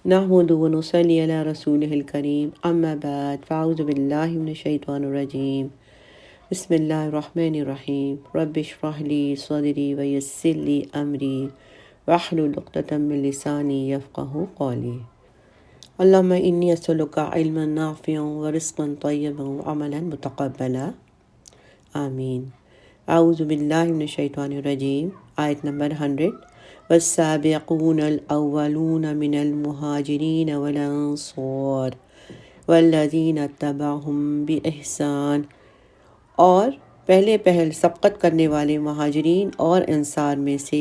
نحمد و نصلی علی رسول الکریم اما بعد فاعوذ باللہ من الشیطان الرجیم بسم اللہ الرحمن الرحیم رب اشرح لی صدری ویسر لی امری واحلل عقدۃ من لسانی یفقہوا قولی اللہم انی اسألک علما نافعا ورزقا طیبا وعملا متقبلا آمین۔ اعوذ باللہ من الشیطان الرجیم، آیت نمبر 100۔ والسابقون الاولون من المہاجرین والانصار والذین اتبعہم بإحسان، اور پہل سبقت کرنے والے مہاجرین اور انصار میں سے،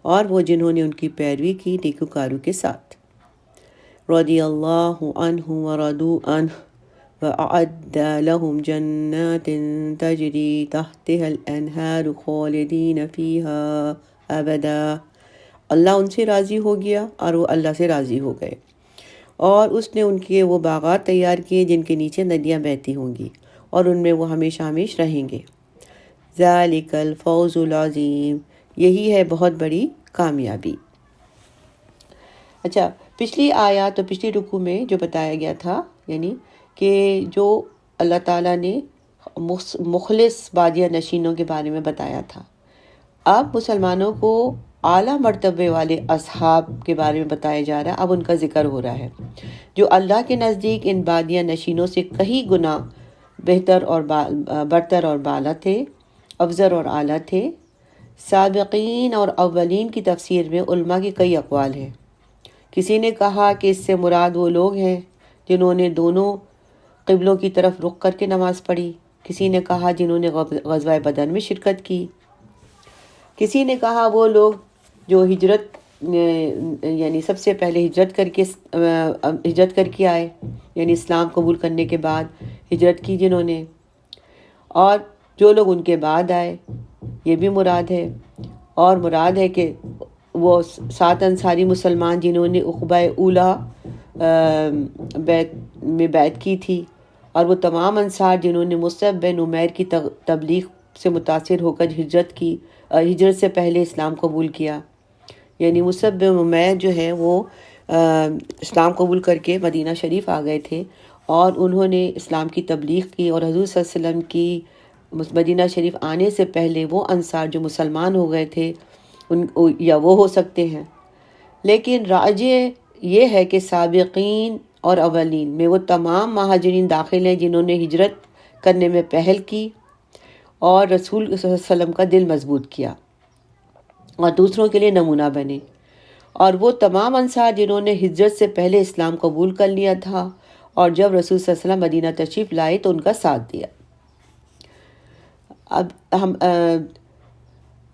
اور وہ جنہوں نے ان کی پیروی کی نیکوکاروں کے ساتھ۔ رضی اللہ عنہ ورضوا عنہ وأعد لهم جنات تجری تحتها الانہار خالدین فیہا ابدا، اللہ ان سے راضی ہو گیا اور وہ اللہ سے راضی ہو گئے، اور اس نے ان کے وہ باغات تیار کیے جن کے نیچے ندیاں بہتی ہوں گی، اور ان میں وہ ہمیشہ ہمیش رہیں گے۔ ذالک الفوز العظیم، یہی ہے بہت بڑی کامیابی۔ اچھا، پچھلی آیات اور پچھلی رکوع میں جو بتایا گیا تھا، یعنی کہ جو اللہ تعالیٰ نے مخلص بادیہ نشینوں کے بارے میں بتایا تھا، اب مسلمانوں کو اعلیٰ مرتبے والے اصحاب کے بارے میں بتایا جا رہا ہے۔ اب ان کا ذکر ہو رہا ہے جو اللہ کے نزدیک ان بادیہ نشینوں سے کئی گنا برتر اور بالا تھے، افضل اور اعلیٰ تھے۔ سابقین اور اولین کی تفسیر میں علماء کی کئی اقوال ہیں۔ کسی نے کہا کہ اس سے مراد وہ لوگ ہیں جنہوں نے دونوں قبلوں کی طرف رخ کر کے نماز پڑھی، کسی نے کہا جنہوں نے غزوہ بدر میں شرکت کی، کسی نے کہا وہ لوگ جو ہجرت یعنی سب سے پہلے ہجرت کر کے آئے، یعنی اسلام قبول کرنے کے بعد ہجرت کی جنہوں نے، اور جو لوگ ان کے بعد آئے، یہ بھی مراد ہے۔ اور مراد ہے کہ وہ 7 انصاری مسلمان جنہوں نے عقبہ اولیٰ میں بیعت کی تھی، اور وہ تمام انصار جنہوں نے مصعب بن عمیر کی تبلیغ سے متاثر ہو کر ہجرت سے پہلے اسلام قبول کیا۔ یعنی مصعب بن عمیر جو ہے وہ اسلام قبول کر کے مدینہ شریف آ گئے تھے، اور انہوں نے اسلام کی تبلیغ کی، اور حضور صلی اللہ علیہ وسلم کی مدینہ شریف آنے سے پہلے وہ انصار جو مسلمان ہو گئے تھے یا وہ ہو سکتے ہیں۔ لیکن راجع یہ ہے کہ سابقین اور اولین میں وہ تمام مہاجرین داخل ہیں جنہوں نے ہجرت کرنے میں پہل کی اور رسول صلی اللہ علیہ وسلم کا دل مضبوط کیا اور دوسروں کے لیے نمونہ بنے، اور وہ تمام انصار جنہوں نے ہجرت سے پہلے اسلام قبول کر لیا تھا، اور جب رسول صلی اللہ علیہ وسلم مدینہ تشریف لائے تو ان کا ساتھ دیا۔ اب ہم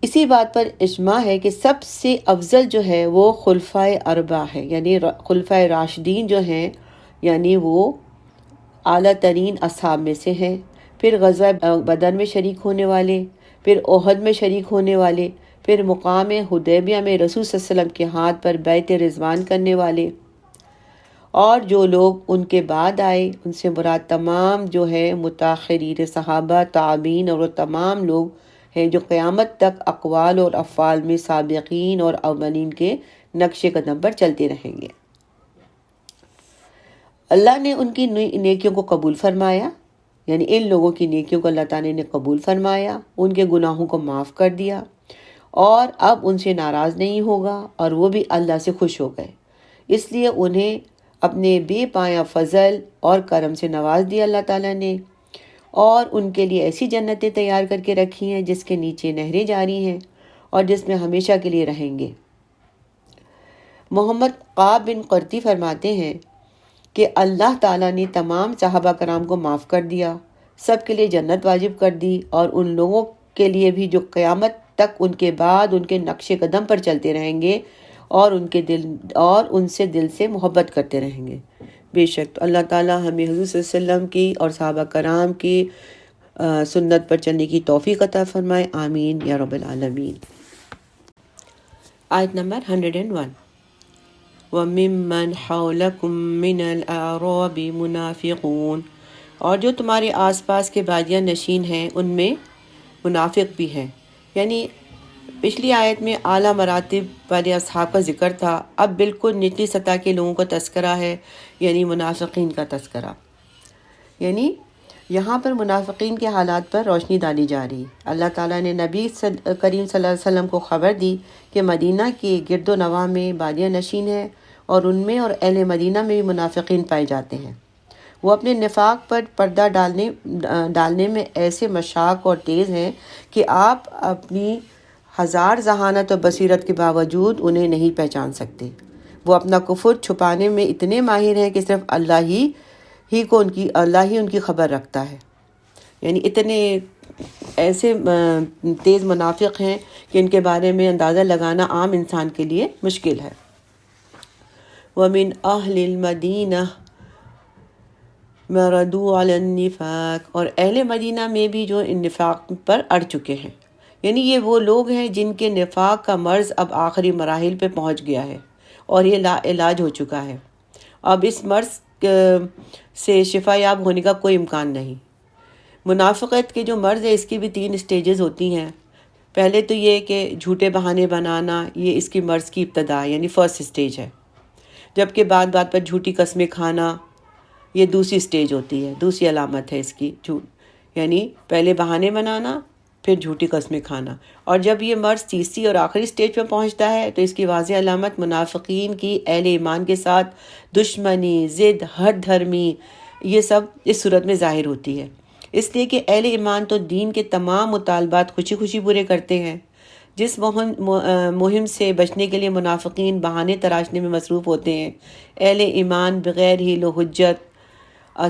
اسی بات پر اجماع ہے کہ سب سے افضل جو ہے وہ خلفائے اربعہ ہے، یعنی خلفائے راشدین جو ہیں، یعنی وہ اعلیٰ ترین اصحاب میں سے ہیں، پھر غزوہ بدر میں شریک ہونے والے، پھر احد میں شریک ہونے والے، پھر مقام حدیبیہ میں رسول صلی اللہ علیہ وسلم کے ہاتھ پر بیعت رضوان کرنے والے، اور جو لوگ ان کے بعد آئے ان سے مراد تمام جو ہے متاخرین صحابہ، تابعین، اور وہ تمام لوگ ہیں جو قیامت تک اقوال اور افعال میں سابقین اور اولین کے نقش قدم پر چلتے رہیں گے۔ اللہ نے ان کی نیکیوں کو قبول فرمایا، یعنی ان لوگوں کی نیکیوں کو اللہ تعالیٰ نے قبول فرمایا، ان کے گناہوں کو معاف کر دیا، اور اب ان سے ناراض نہیں ہوگا، اور وہ بھی اللہ سے خوش ہو گئے، اس لیے انہیں اپنے بے پایہ فضل اور کرم سے نواز دیا اللہ تعالیٰ نے، اور ان کے لیے ایسی جنتیں تیار کر کے رکھی ہیں جس کے نیچے نہریں جاری ہیں، اور جس میں ہمیشہ کے لیے رہیں گے۔ محمد قاب بن قرطی فرماتے ہیں کہ اللہ تعالیٰ نے تمام صحابہ کرام کو معاف کر دیا، سب کے لیے جنت واجب کر دی، اور ان لوگوں کے لیے بھی جو قیامت تک ان کے بعد ان کے نقش قدم پر چلتے رہیں گے، اور ان سے دل سے محبت کرتے رہیں گے۔ بے شک تو اللہ تعالیٰ ہمیں حضور صلی اللہ علیہ وسلم کی اور صحابہ کرام کی سنت پر چلنے کی توفیق عطا فرمائے، آمین یا رب العالمین۔ آیت نمبر 101۔ وَمِمَّنْ حَوْلَكُمْ مِنَ الْأَعْرَابِ مُنَافِقُونَ، اور جو تمہارے آس پاس کے بادیہ نشین ہیں ان میں منافق بھی ہیں، یعنی پچھلی آیت میں اعلیٰ مراتب والے اصحاب کا ذکر تھا، اب بالکل نچلی سطح کے لوگوں کا تذکرہ ہے، یعنی منافقین کا تذکرہ۔ یعنی یہاں پر منافقین کے حالات پر روشنی ڈالی جا رہی۔ اللہ تعالیٰ نے نبی کریم صلی اللہ علیہ وسلم کو خبر دی کہ مدینہ کے گرد و نواح میں بادیہ نشین ہے، اور ان میں اور اہل مدینہ میں بھی منافقین پائے جاتے ہیں۔ وہ اپنے نفاق پر پردہ ڈالنے میں ایسے مشاق اور تیز ہیں کہ آپ اپنی ہزار ذہانت اور بصیرت کے باوجود انہیں نہیں پہچان سکتے۔ وہ اپنا کفر چھپانے میں اتنے ماہر ہیں کہ صرف اللہ ہی ان کی خبر رکھتا ہے۔ یعنی اتنے ایسے تیز منافق ہیں کہ ان کے بارے میں اندازہ لگانا عام انسان کے لیے مشکل ہے۔ وَمِنْ أَهْلِ الْمَدِينَةِ مَرَدُوا عَلَى النِّفَاقِ، اور اہل مدینہ میں بھی جو ان نفاق پر اڑ چکے ہیں، یعنی یہ وہ لوگ ہیں جن کے نفاق کا مرض اب آخری مراحل پہ پہنچ گیا ہے اور یہ لا علاج ہو چکا ہے۔ اب اس مرض سے شفا یاب ہونے کا کوئی امکان نہیں۔ منافقت کے جو مرض ہے اس کی بھی 3 سٹیجز ہوتی ہیں۔ پہلے تو یہ کہ جھوٹے بہانے بنانا، یہ اس کی مرض کی ابتدا یعنی فرسٹ سٹیج ہے، جبکہ بات بات پر جھوٹی قسمیں کھانا یہ دوسری سٹیج ہوتی ہے، دوسری علامت ہے اس کی، یعنی پہلے بہانے بنانا پھر جھوٹی قسمیں کھانا، اور جب یہ مرض تیسری اور آخری سٹیج پہ پہنچتا ہے تو اس کی واضح علامت منافقین کی اہل ایمان کے ساتھ دشمنی، ضد، ہٹ دھرمی، یہ سب اس صورت میں ظاہر ہوتی ہے۔ اس لیے کہ اہل ایمان تو دین کے تمام مطالبات خوشی خوشی پورے کرتے ہیں۔ جس مہم سے بچنے کے لیے منافقین بہانے تراشنے میں مصروف ہوتے ہیں، اہل ایمان بغیر حیل و حجت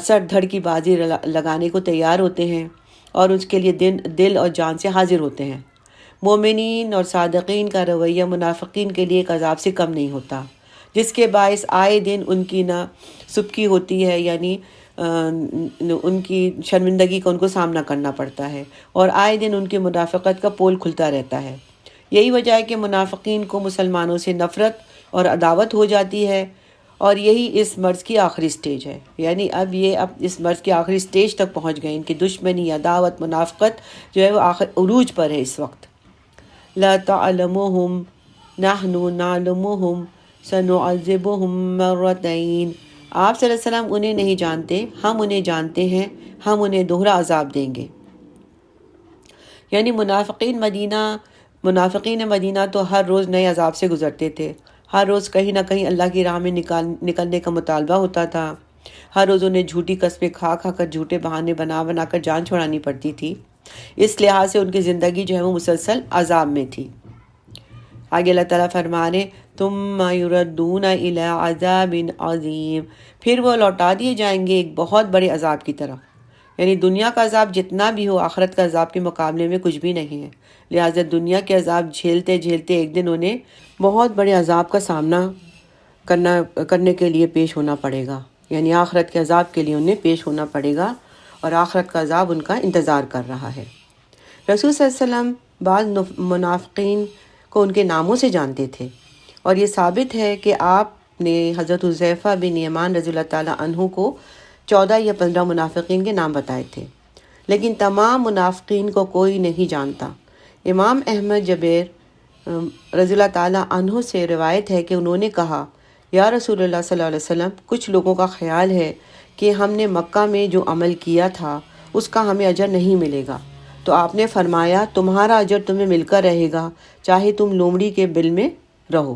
سر دھڑ کی بازی لگانے کو تیار ہوتے ہیں اور اس کے لیے دل اور جان سے حاضر ہوتے ہیں۔ مومنین اور صادقین کا رویہ منافقین کے لیے ایک عذاب سے کم نہیں ہوتا، جس کے باعث آئے دن ان کی نہ سبکی ہوتی ہے، یعنی ان کی شرمندگی کا ان کو سامنا کرنا پڑتا ہے، اور آئے دن ان کی منافقت کا پول کھلتا رہتا ہے۔ یہی وجہ ہے کہ منافقین کو مسلمانوں سے نفرت اور عداوت ہو جاتی ہے، اور یہی اس مرض کی آخری سٹیج ہے۔ یعنی اب اس مرض کی آخری سٹیج تک پہنچ گئے، ان کی دشمنی، عداوت، منافقت جو ہے وہ عروج پر ہے اس وقت۔ لا تعلمهم نحن نعلمهم سنعذبهم مرتين، آپ صلی اللہ علیہ وسلم انہیں نہیں جانتے، ہم انہیں جانتے ہیں، ہم انہیں دوہرا عذاب دیں گے۔ یعنی منافقین مدینہ تو ہر روز نئے عذاب سے گزرتے تھے، ہر روز کہیں نہ کہیں اللہ کی راہ میں نکلنے کا مطالبہ ہوتا تھا، ہر روز انہیں جھوٹی قسمیں کھا کر جھوٹے بہانے بنا کر جان چھڑانی پڑتی تھی۔ اس لحاظ سے ان کی زندگی جو ہے وہ مسلسل عذاب میں تھی۔ آگے اللہ تعالیٰ فرما رہے ثم یردون الی عذاب عظیم، پھر وہ لوٹا دیے جائیں گے ایک بہت بڑے عذاب کی طرف۔ یعنی دنیا کا عذاب جتنا بھی ہو آخرت کا عذاب کے مقابلے میں کچھ بھی نہیں ہے، لہٰذا دنیا کے عذاب جھیلتے ایک دن انہیں بہت بڑے عذاب کا سامنا کرنے کے لیے پیش ہونا پڑے گا، یعنی آخرت کے عذاب کے لیے انہیں پیش ہونا پڑے گا، اور آخرت کا عذاب ان کا انتظار کر رہا ہے۔ رسول صلی اللہ علیہ وسلم بعض منافقین کو ان کے ناموں سے جانتے تھے، اور یہ ثابت ہے کہ آپ نے حضرت حذیفہ بن یمان رضی اللہ تعالیٰ عنہ کو 14 یا 15 منافقین کے نام بتائے تھے، لیکن تمام منافقین کو کوئی نہیں جانتا۔ امام احمد جبیر رضی اللہ تعالیٰ عنہ سے روایت ہے کہ انہوں نے کہا، یا رسول اللہ صلی اللہ علیہ وسلم، کچھ لوگوں کا خیال ہے کہ ہم نے مکہ میں جو عمل کیا تھا اس کا ہمیں اجر نہیں ملے گا، تو آپ نے فرمایا تمہارا اجر تمہیں مل کر رہے گا چاہے تم لومڑی کے بل میں رہو۔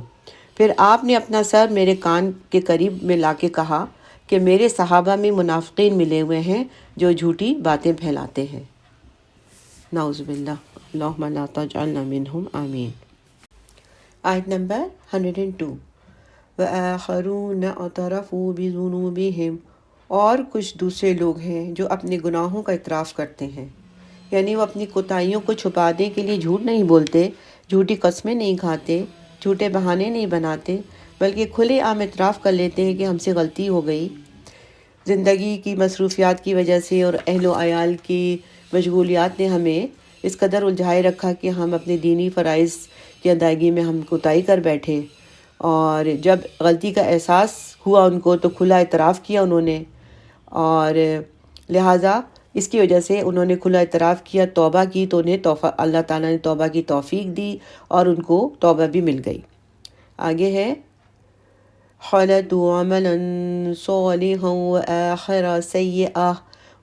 پھر آپ نے اپنا سر میرے کان کے قریب میں لا کے کہا کہ میرے صحابہ میں منافقین ملے ہوئے ہیں جو جھوٹی باتیں پھیلاتے ہیں۔ نعوذ باللہ، اللہم لا تجعلنا منہم، آمین۔ آیت نمبر 102، وَآخَرُونَ اعْتَرَفُوا بِذُنُوبِهِمْ، اور کچھ دوسرے لوگ ہیں جو اپنے گناہوں کا اعتراف کرتے ہیں، یعنی وہ اپنی کوتاہیوں کو چھپانے کے لیے جھوٹ نہیں بولتے، جھوٹی قسمیں نہیں کھاتے، جھوٹے بہانے نہیں بناتے، بلکہ کھلے عام اعتراف کر لیتے ہیں کہ ہم سے غلطی ہو گئی۔ زندگی کی مصروفیات کی وجہ سے اور اہل و عیال کی مشغولیات نے ہمیں اس قدر الجھائے رکھا کہ ہم اپنے دینی فرائض کی ادائیگی میں ہم کوتاہی کر بیٹھے، اور جب غلطی کا احساس ہوا ان کو تو کھلا اعتراف کیا انہوں نے، اور لہٰذا اس کی وجہ سے انہوں نے کھلا اعتراف کیا، توبہ کی، تو انہیں اللہ تعالیٰ نے توبہ کی توفیق دی اور ان کو توبہ بھی مل گئی۔ آگے ہے خلطوا عملا صالحا وآخر سیئا،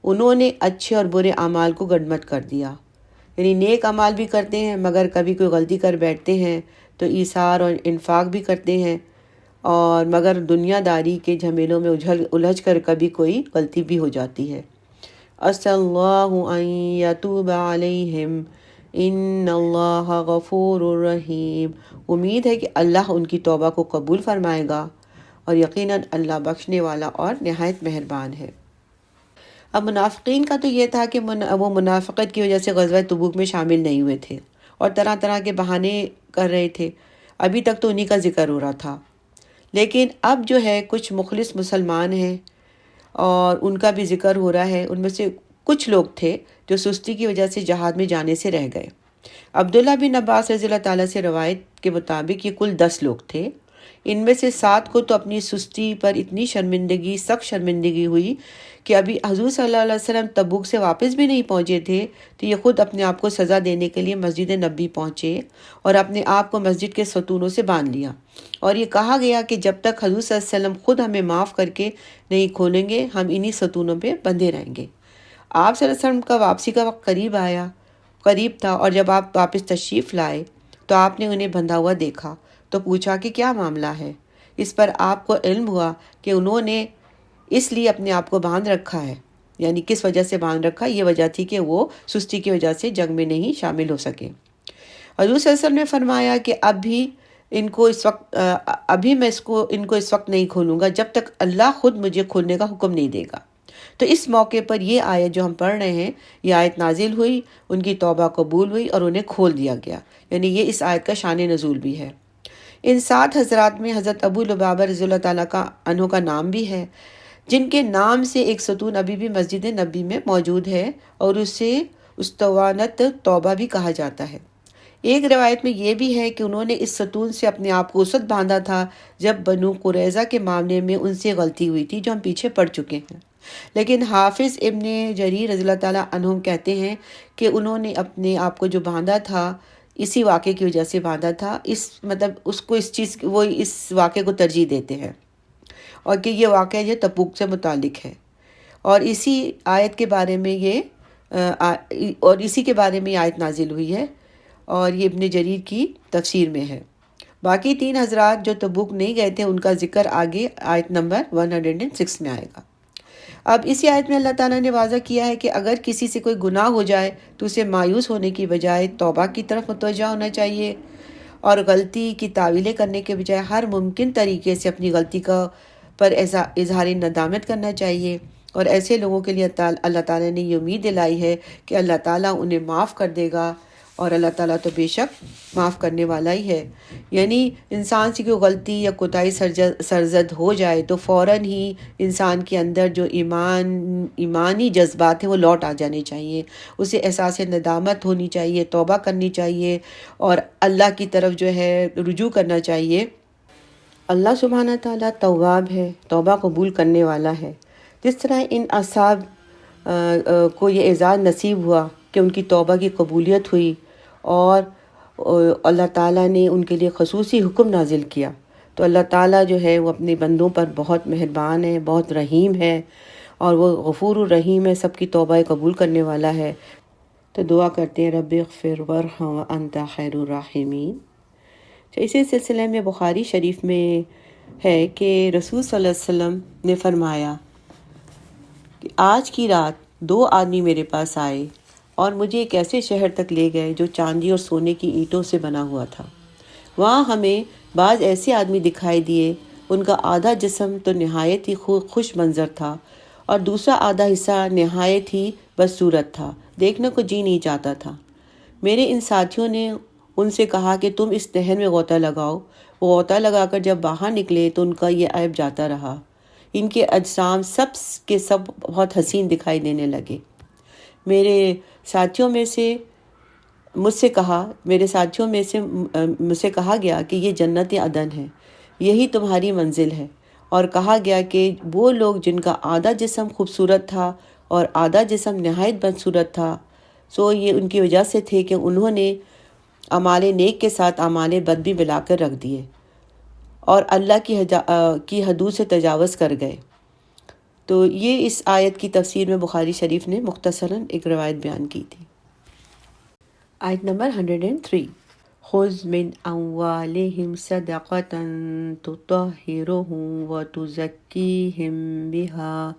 انہوں نے اچھے اور برے اعمال کو گڈمٹ کر دیا، یعنی نیک اعمال بھی کرتے ہیں مگر کبھی کوئی غلطی کر بیٹھتے ہیں تو ایثار اور انفاق بھی کرتے ہیں، اور مگر دنیا داری کے جھمیلوں میں الجھ کر کبھی کوئی غلطی بھی ہو جاتی ہے۔ اسأل اللہ ان یتوب علیہم ان اللہ غفور رحیم، امید ہے کہ اللہ ان کی توبہ کو قبول فرمائے گا اور یقیناً اللہ بخشنے والا اور نہایت مہربان ہے۔ اب منافقین کا تو یہ تھا کہ وہ منافقت کی وجہ سے غزوہ تبوک میں شامل نہیں ہوئے تھے اور طرح طرح کے بہانے کر رہے تھے، ابھی تک تو انہی کا ذکر ہو رہا تھا، لیکن اب جو ہے کچھ مخلص مسلمان ہیں اور ان کا بھی ذکر ہو رہا ہے۔ ان میں سے کچھ لوگ تھے جو سستی کی وجہ سے جہاد میں جانے سے رہ گئے۔ عبداللہ بن عباس رضی اللہ تعالیٰ سے روایت کے مطابق یہ کل 10 لوگ تھے، ان میں سے 7 کو تو اپنی سستی پر اتنی سخت شرمندگی ہوئی کہ ابھی حضور صلی اللہ علیہ وسلم تبوک سے واپس بھی نہیں پہنچے تھے تو یہ خود اپنے آپ کو سزا دینے کے لیے مسجد نبی پہنچے اور اپنے آپ کو مسجد کے ستونوں سے باندھ لیا، اور یہ کہا گیا کہ جب تک حضور صلی اللہ علیہ وسلم خود ہمیں معاف کر کے نہیں کھولیں گے ہم انہی ستونوں پہ بندھے رہیں گے۔ آپ صلی اللہ علیہ وسلم کا واپسی کا وقت قریب تھا، اور جب آپ واپس تشریف لائے تو آپ نے انہیں بندھا ہوا دیکھا تو پوچھا کہ کیا معاملہ ہے۔ اس پر آپ کو علم ہوا کہ انہوں نے اس لیے اپنے آپ کو باندھ رکھا ہے، یعنی کس وجہ سے باندھ رکھا، یہ وجہ تھی کہ وہ سستی کی وجہ سے جنگ میں نہیں شامل ہو سکے۔ حضور صلی اللہ علیہ وسلم نے فرمایا کہ ابھی میں ان کو اس وقت نہیں کھولوں گا جب تک اللہ خود مجھے کھولنے کا حکم نہیں دے گا۔ تو اس موقع پر یہ آیت جو ہم پڑھ رہے ہیں، یہ آیت نازل ہوئی، ان کی توبہ قبول ہوئی اور انہیں کھول دیا گیا، یعنی یہ اس آیت کا شان نزول بھی ہے۔ ان 7 حضرات میں حضرت ابو لبابہ رضی اللہ تعالیٰ عنہ کا نام بھی ہے، جن کے نام سے ایک ستون ابھی بھی مسجد نبی میں موجود ہے اور اسے اسطوانۃ توبہ بھی کہا جاتا ہے۔ ایک روایت میں یہ بھی ہے کہ انہوں نے اس ستون سے اپنے آپ کو اس وقت باندھا تھا جب بنو قریظہ کے معاملے میں ان سے غلطی ہوئی تھی، جو ہم پیچھے پڑھ چکے ہیں، لیکن حافظ ابن جریر رضی اللہ تعالیٰ عنہ کہتے ہیں کہ انہوں نے اپنے آپ کو جو باندھا تھا اسی واقعے کی وجہ سے باندھا تھا، وہ اس واقعے کو ترجیح دیتے ہیں، اور کہ یہ واقعہ یہ تبوک سے متعلق ہے، اور اسی کے بارے میں یہ آیت نازل ہوئی ہے، اور یہ ابن جریر کی تفسیر میں ہے۔ باقی 3 حضرات جو تبوک نہیں گئے تھے ان کا ذکر آگے آیت نمبر 106 میں آئے گا۔ اب اسی آیت میں اللہ تعالیٰ نے واضح کیا ہے کہ اگر کسی سے کوئی گناہ ہو جائے تو اسے مایوس ہونے کی بجائے توبہ کی طرف متوجہ ہونا چاہیے، اور غلطی کی تعویلیں کرنے کے بجائے ہر ممکن طریقے سے اپنی غلطی پر اظہار ندامت کرنا چاہیے، اور ایسے لوگوں کے لیے اللہ تعالیٰ نے یہ امید دلائی ہے کہ اللہ تعالیٰ انہیں معاف کر دے گا، اور اللہ تعالیٰ تو بے شک معاف کرنے والا ہی ہے۔ یعنی انسان سے کوئی غلطی یا کوتاہی سرزد ہو جائے تو فوراً ہی انسان کے اندر جو ایمانی جذبات ہیں وہ لوٹ آ جانے چاہیے، اسے احساس ندامت ہونی چاہیے، توبہ کرنی چاہیے، اور اللہ کی طرف جو ہے رجوع کرنا چاہیے۔ اللہ سبحانہ تعالیٰ تواب ہے، توبہ قبول کرنے والا ہے۔ جس طرح ان اصحاب کو یہ اعزاز نصیب ہوا کہ ان کی توبہ کی قبولیت ہوئی، اور اللہ تعالیٰ نے ان کے لیے خصوصی حکم نازل کیا، تو اللہ تعالیٰ جو ہے وہ اپنے بندوں پر بہت مہربان ہے، بہت رحیم ہے، اور وہ غفور الرحیم ہے، سب کی توبہ قبول کرنے والا ہے۔ تو دعا کرتے ہیں رب اغفر وارحم وانت خیر الراحمین۔ تو اسی سلسلے میں بخاری شریف میں ہے کہ رسول صلی اللہ علیہ وسلم نے فرمایا کہ آج کی رات 2 آدمی میرے پاس آئے اور مجھے ایک ایسے شہر تک لے گئے جو چاندی اور سونے کی اینٹوں سے بنا ہوا تھا۔ وہاں ہمیں بعض ایسے آدمی دکھائی دیے، ان کا آدھا جسم تو نہایت ہی خوش منظر تھا اور دوسرا آدھا حصہ نہایت ہی بدصورت تھا، دیکھنے کو جی نہیں چاہتا تھا۔ میرے ان ساتھیوں نے ان سے کہا کہ تم اس نہر میں غوطہ لگاؤ۔ وہ غوطہ لگا کر جب باہر نکلے تو ان کا یہ عیب جاتا رہا، ان کے اجسام سب کے سب بہت حسین دکھائی دینے لگے۔ میرے ساتھیوں میں سے مجھ سے کہا گیا کہ یہ جنت عدن ہے، یہی تمہاری منزل ہے، اور کہا گیا کہ وہ لوگ جن کا آدھا جسم خوبصورت تھا اور آدھا جسم نہایت بدصورت تھا، سو یہ ان کی وجہ سے تھے کہ انہوں نے اعمال نیک کے ساتھ اعمال بد بھی ملا کر رکھ دیے اور اللہ کی حدود سے تجاوز کر گئے۔ تو یہ اس آیت کی تفسیر میں بخاری شریف نے مختصراً ایک روایت بیان کی تھی۔ آیت نمبر 103، خذ من اموالہم صدقۃ تطہرہم وتزکیہم بہا،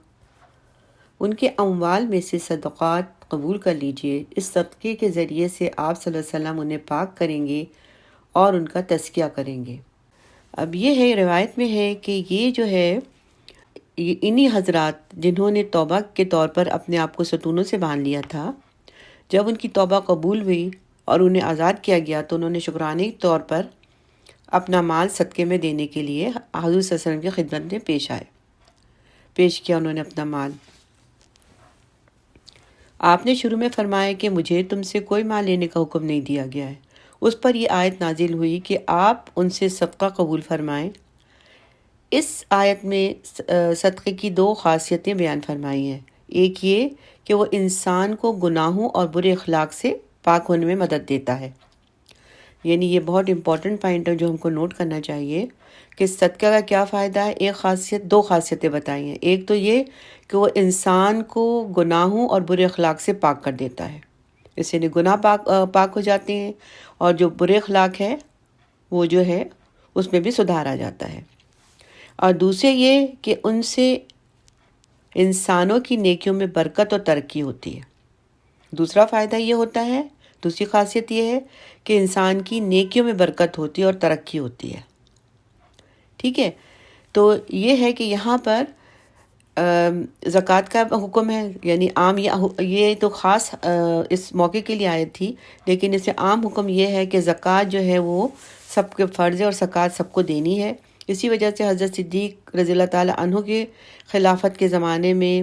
ان کے اموال میں سے صدقات قبول کر لیجئے، اس صدقے کے ذریعے سے آپ صلی اللہ علیہ وسلم انہیں پاک کریں گے اور ان کا تزکیہ کریں گے۔ اب یہ ہے، روایت میں ہے کہ یہ جو ہے انہی حضرات جنہوں نے توبہ کے طور پر اپنے آپ کو ستونوں سے باندھ لیا تھا، جب ان کی توبہ قبول ہوئی اور انہیں آزاد کیا گیا تو انہوں نے شکرانے کے طور پر اپنا مال صدقے میں دینے کے لیے حضور صلی اللہ علیہ وسلم کی خدمت میں پیش کیا انہوں نے اپنا مال۔ آپ نے شروع میں فرمایا کہ مجھے تم سے کوئی مال لینے کا حکم نہیں دیا گیا ہے۔ اس پر یہ آیت نازل ہوئی کہ آپ ان سے صدقہ قبول فرمائیں۔ اس آیت میں صدقے کی دو خاصیتیں بیان فرمائی ہیں۔ ایک یہ کہ وہ انسان کو گناہوں اور برے اخلاق سے پاک ہونے میں مدد دیتا ہے، یعنی یہ بہت امپورٹنٹ پوائنٹ ہے جو ہم کو نوٹ کرنا چاہیے کہ صدقہ کا کیا فائدہ ہے۔ دو خاصیتیں بتائی ہیں۔ ایک تو یہ کہ وہ انسان کو گناہوں اور برے اخلاق سے پاک کر دیتا ہے، اس سے گناہ پاک ہو جاتے ہیں، اور جو برے اخلاق ہے وہ جو ہے اس میں بھی سدھار آ جاتا ہے۔ اور دوسرے یہ کہ ان سے انسانوں کی نیکیوں میں برکت اور ترقی ہوتی ہے۔ دوسرا فائدہ یہ ہوتا ہے، دوسری خاصیت یہ ہے کہ انسان کی نیکیوں میں برکت ہوتی ہے اور ترقی ہوتی ہے۔ ٹھیک ہے، تو یہ ہے کہ یہاں پر زکوٰۃ کا حکم ہے، یعنی عام یہ تو خاص اس موقع کے لیے آئی تھی، لیکن اس سے عام حکم یہ ہے کہ زکوٰۃ جو ہے وہ سب کے فرض ہے اور زکوٰۃ سب کو دینی ہے۔ اسی وجہ سے حضرت صدیق رضی اللہ تعالیٰ عنہ کے خلافت کے زمانے میں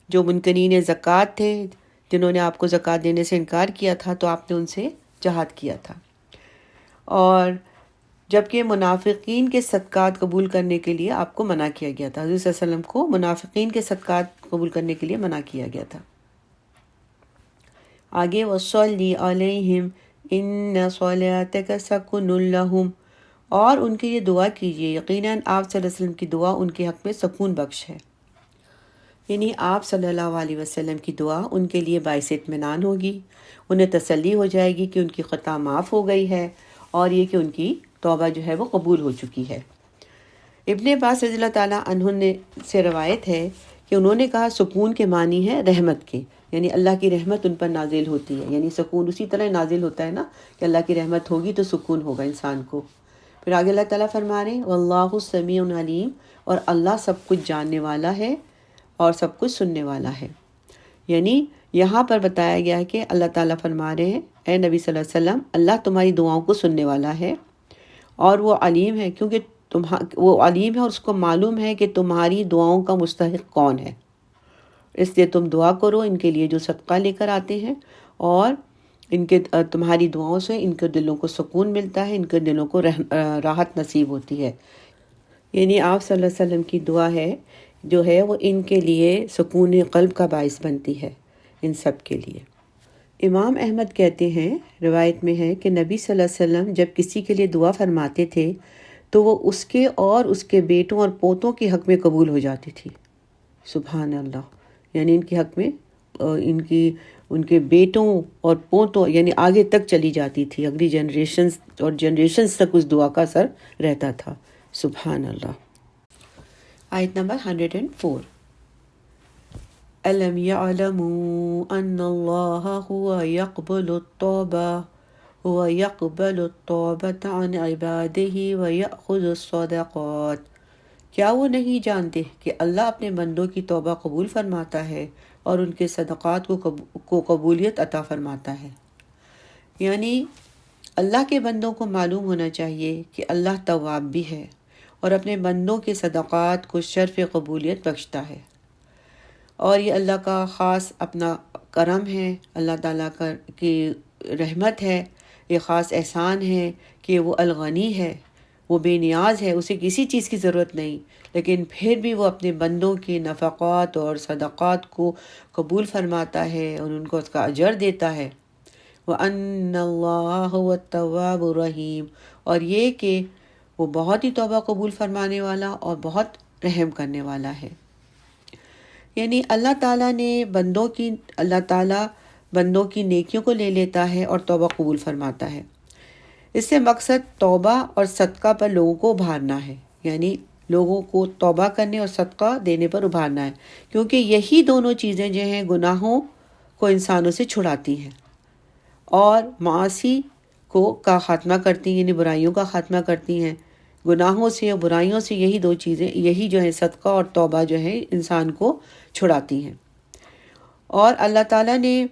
جو منکرین زکوٰۃ تھے، جنہوں نے آپ کو زکوٰۃ دینے سے انکار کیا تھا، تو آپ نے ان سے جہاد کیا تھا۔ اور جبکہ منافقین کے صدقات قبول کرنے کے لیے آپ کو منع کیا گیا تھا، حضور صلی اللہ علیہ وسلم کو منافقین کے صدقات قبول کرنے کے لیے منع کیا گیا تھا۔ آگے وَصَلِّ عَلَيْهِمْ إِنَّ صَلَاتَكَ سَكُنٌ لَهُمْ، اور ان کے یہ دعا کیجیے، یقیناً آپ صلی اللہ علیہ وسلم کی دعا ان کے حق میں سکون بخش ہے، یعنی آپ صلی اللہ علیہ وسلم کی دعا ان کے لیے باعث اطمینان ہوگی، انہیں تسلی ہو جائے گی کہ ان کی خطا معاف ہو گئی ہے، اور یہ کہ ان کی توبہ جو ہے وہ قبول ہو چکی ہے۔ ابن عباس رضی اللہ تعالیٰ عنہ سے روایت ہے کہ انہوں نے کہا سکون کے معنی ہے رحمت کے، یعنی اللہ کی رحمت ان پر نازل ہوتی ہے، یعنی سکون اسی طرح نازل ہوتا ہے نا کہ اللہ کی رحمت ہوگی تو سکون ہوگا انسان کو۔ پھر آگے اللہ تعالیٰ فرما رہے ہیں واللہ سمیع علیم، اور اللہ سب کچھ جاننے والا ہے اور سب کچھ سننے والا ہے۔ یعنی یہاں پر بتایا گیا ہے کہ اللہ تعالیٰ فرما رہے ہیں اے نبی صلی اللہ علیہ وسلم، اللہ تمہاری دعاؤں کو سننے والا ہے اور وہ علیم ہے، کیونکہ وہ علیم ہے اور اس کو معلوم ہے کہ تمہاری دعاؤں کا مستحق کون ہے، اس لیے تم دعا کرو ان کے لیے جو صدقہ لے کر آتے ہیں، اور ان کے تمہاری دعاؤں سے ان کے دلوں کو سکون ملتا ہے، ان کے دلوں کو راحت نصیب ہوتی ہے۔ یعنی آپ صلی اللہ علیہ وسلم کی دعا ہے جو ہے وہ ان کے لیے سکون قلب کا باعث بنتی ہے، ان سب کے لیے۔ امام احمد کہتے ہیں، روایت میں ہے کہ نبی صلی اللہ علیہ وسلم جب کسی کے لیے دعا فرماتے تھے تو وہ اس کے اور اس کے بیٹوں اور پوتوں کے حق میں قبول ہو جاتی تھی۔ سبحان اللہ، یعنی ان کے حق میں ان کے بیٹوں اور پوتوں یعنی آگے تک چلی جاتی تھی، اگلی جنریشنز اور جنریشنز تک اس دعا کا اثر رہتا تھا۔ سبحان اللہ۔ آیت نمبر 104، أَلَمْ يَعْلَمُوا أَنَّ اللَّهَ هُوَ يَقْبَلُ التَّوْبَةَ عَنْ عِبَادِهِ وَيَأْخُذُ الصَّدَقَاتِ، کیا وہ نہیں جانتے کہ اللہ اپنے بندوں کی توبہ قبول فرماتا ہے اور ان کے صدقات کو قبولیت عطا فرماتا ہے۔ یعنی اللہ کے بندوں کو معلوم ہونا چاہیے کہ اللہ تواب بھی ہے اور اپنے بندوں کے صدقات کو شرف قبولیت بخشتا ہے، اور یہ اللہ کا خاص اپنا کرم ہے، اللہ تعالیٰ کی رحمت ہے، یہ خاص احسان ہے کہ وہ الغنی ہے، وہ بے نیاز ہے، اسے کسی چیز کی ضرورت نہیں، لیکن پھر بھی وہ اپنے بندوں کے نفقات اور صدقات کو قبول فرماتا ہے اور ان کو اس کا اجر دیتا ہے۔ وَأَنَّ اللَّهَ هُوَ التَّوَّابُ الرَّحِيمُ، اور یہ کہ وہ بہت ہی توبہ قبول فرمانے والا اور بہت رحم کرنے والا ہے۔ یعنی اللہ تعالیٰ بندوں کی نیکیوں کو لے لیتا ہے اور توبہ قبول فرماتا ہے۔ اس سے مقصد توبہ اور صدقہ پر لوگوں کو ابھارنا ہے، یعنی لوگوں کو توبہ کرنے اور صدقہ دینے پر ابھارنا ہے، کیونکہ یہی دونوں چیزیں جو ہیں گناہوں کو انسانوں سے چھڑاتی ہیں اور معاصی کا خاتمہ کرتی ہیں، یعنی برائیوں کا خاتمہ کرتی ہیں۔ گناہوں سے اور برائیوں سے یہی دو چیزیں، یہی جو ہے صدقہ اور توبہ جو ہے انسان کو چھڑاتی ہیں۔ اور اللہ تعالیٰ نے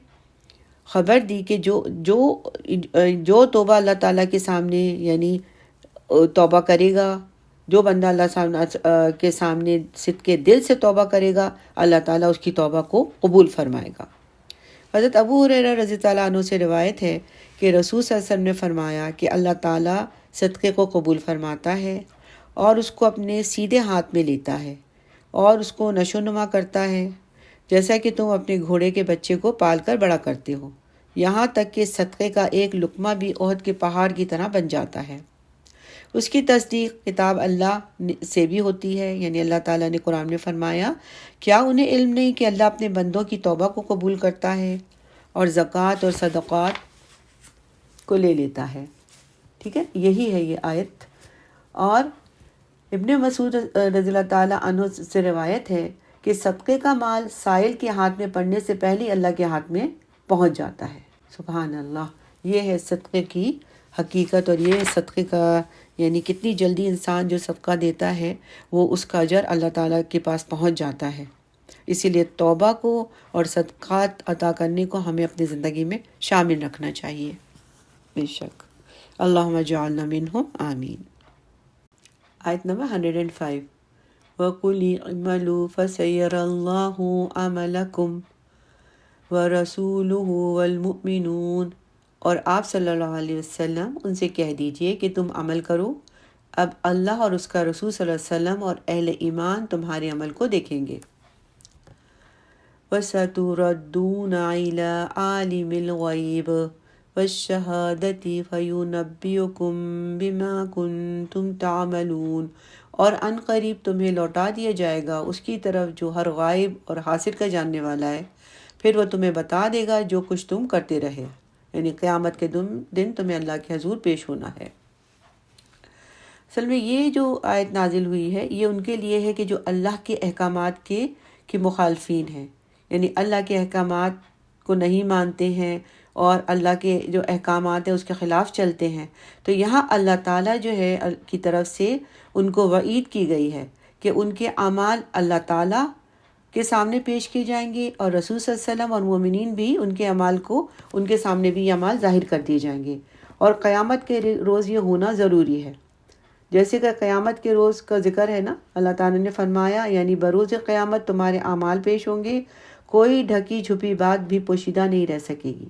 خبر دی کہ جو توبہ اللہ تعالیٰ کے سامنے یعنی توبہ کرے گا، جو بندہ اللہ کے سامنے صدق کے دل سے توبہ کرے گا، اللہ تعالیٰ اس کی توبہ کو قبول فرمائے گا۔ حضرت ابو ہریرہ رضی اللہ عنہ سے روایت ہے کہ رسول صلی اللہ علیہ وسلم نے فرمایا کہ اللہ تعالیٰ صدقے کو قبول فرماتا ہے اور اس کو اپنے سیدھے ہاتھ میں لیتا ہے اور اس کو نشو نما کرتا ہے، جیسا کہ تم اپنے گھوڑے کے بچے کو پال کر بڑا کرتے ہو، یہاں تک کہ صدقے کا ایک لقمہ بھی احد کے پہاڑ کی طرح بن جاتا ہے۔ اس کی تصدیق کتاب اللہ سے بھی ہوتی ہے، یعنی اللہ تعالیٰ نے قرآن میں فرمایا، کیا انہیں علم نہیں کہ اللہ اپنے بندوں کی توبہ کو قبول کرتا ہے اور زکوٰۃ اور صدقات کو لے لیتا ہے۔ ٹھیک ہے، یہی ہے یہ آیت۔ اور ابن مسعود رضی اللہ تعالیٰ عنہ سے روایت ہے کہ صدقے کا مال سائل کے ہاتھ میں پڑنے سے پہلے اللہ کے ہاتھ میں پہنچ جاتا ہے۔ سبحان اللہ، یہ ہے صدقے کی حقیقت، اور یہ صدقے کا یعنی کتنی جلدی انسان جو صدقہ دیتا ہے وہ اس کا اجر اللہ تعالیٰ کے پاس پہنچ جاتا ہے۔ اسی لیے توبہ کو اور صدقات عطا کرنے کو ہمیں اپنی زندگی میں شامل رکھنا چاہیے۔ بے شک، اللہم اجعلنا منہم، آمین۔ آیت نمبر 105، وَقُلِ اعْمَلُوا فَسَيَرَى اللَّهُ عَمَلَكُمْ وَرَسُولُهُ وَالْمُؤْمِنُونَ، اور آپ صلی اللہ علیہ وسلم ان سے کہہ دیجئے کہ تم عمل کرو، اب اللہ اور اس کا رسول صلی اللہ علیہ وسلم اور اہل ایمان تمہارے عمل کو دیکھیں گے۔ وَسَتُرَدُّونَ إِلَىٰ عَالِمِ الْغَيْبِ وَالشَّهَادَةِ فَيُنَبِّئُكُم بِمَا كُنتُمْ تَعْمَلُونَ، اور ان قریب تمہیں لوٹا دیا جائے گا اس کی طرف جو ہر غائب اور حاضر کا جاننے والا ہے، پھر وہ تمہیں بتا دے گا جو کچھ تم کرتے رہے، یعنی قیامت کے دن تمہیں اللہ کے حضور پیش ہونا ہے۔ اصل میں یہ جو آیت نازل ہوئی ہے یہ ان کے لیے ہے کہ جو اللہ کے احکامات کے مخالفین ہیں، یعنی اللہ کے احکامات کو نہیں مانتے ہیں اور اللہ کے جو احکامات ہیں اس کے خلاف چلتے ہیں، تو یہاں اللہ تعالیٰ جو ہے کی طرف سے ان کو وعید کی گئی ہے کہ ان کے اعمال اللہ تعالیٰ کے سامنے پیش کیے جائیں گے، اور رسول صلی اللہ علیہ وسلم اور مومنین بھی ان کے اعمال کو ان کے سامنے بھی یہ اعمال ظاہر کر دیے جائیں گے، اور قیامت کے روز یہ ہونا ضروری ہے۔ جیسے کہ قیامت کے روز کا ذکر ہے نا، اللہ تعالیٰ نے فرمایا یعنی بروز قیامت تمہارے اعمال پیش ہوں گے، کوئی ڈھکی چھپی بات بھی پوشیدہ نہیں رہ سکے گی۔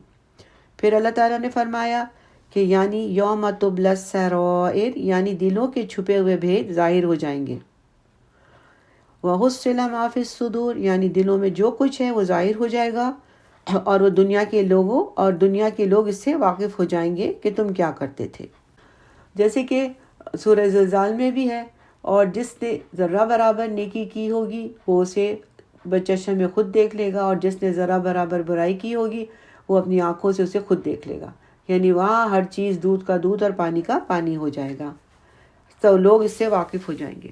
پھر اللہ تعالیٰ نے فرمایا کہ یعنی یوم تبلی السرائر، یعنی دلوں کے چھپے ہوئے بھید ظاہر ہو جائیں گے۔ وَحُصِّلَ مَا فِی الصُّدُورِ، یعنی دلوں میں جو کچھ ہے وہ ظاہر ہو جائے گا، اور وہ دنیا کے لوگ اس سے واقف ہو جائیں گے کہ تم کیا کرتے تھے۔ جیسے کہ سورہ زلزال میں بھی ہے، اور جس نے ذرہ برابر نیکی کی ہوگی وہ اسے بچشم میں خود دیکھ لے گا، اور جس نے ذرہ برابر برائی کی ہوگی وہ اپنی آنکھوں سے اسے خود دیکھ لے گا، یعنی وہاں ہر چیز دودھ کا دودھ اور پانی کا پانی ہو جائے گا، تو لوگ اس سے واقف ہو جائیں گے۔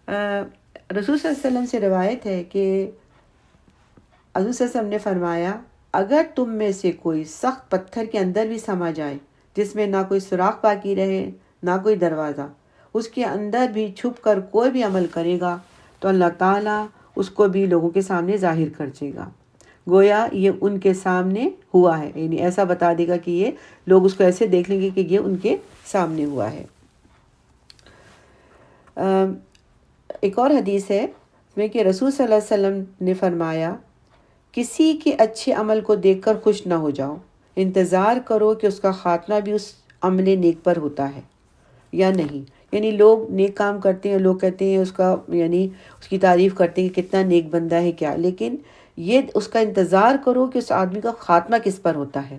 رسول صلی اللہ علیہ وسلم سے روایت ہے کہ حضور صلی اللہ علیہ وسلم نے فرمایا، اگر تم میں سے کوئی سخت پتھر کے اندر بھی سما جائے جس میں نہ کوئی سوراخ باقی رہے نہ کوئی دروازہ، اس کے اندر بھی چھپ کر کوئی بھی عمل کرے گا تو اللہ تعالیٰ اس کو بھی لوگوں کے سامنے ظاہر کر دے گا، گویا یہ ان کے سامنے ہوا ہے، یعنی ایسا بتا دے گا کہ یہ لوگ اس کو ایسے دیکھ لیں گے کہ یہ ان کے سامنے ہوا ہے۔ ایک اور حدیث ہے میں کہ رسول صلی اللہ علیہ وسلم نے فرمایا، کسی کے اچھے عمل کو دیکھ کر خوش نہ ہو جاؤ، انتظار کرو کہ اس کا خاتمہ بھی اس عمل نیک پر ہوتا ہے، یا نہیں. یعنی لوگ نیک کام کرتے ہیں، لوگ کہتے ہیں اس کا یعنی اس کی تعریف کرتے ہیں کہ کتنا نیک بندہ ہے کیا، لیکن یہ اس کا انتظار کرو کہ اس آدمی کا خاتمہ کس پر ہوتا ہے،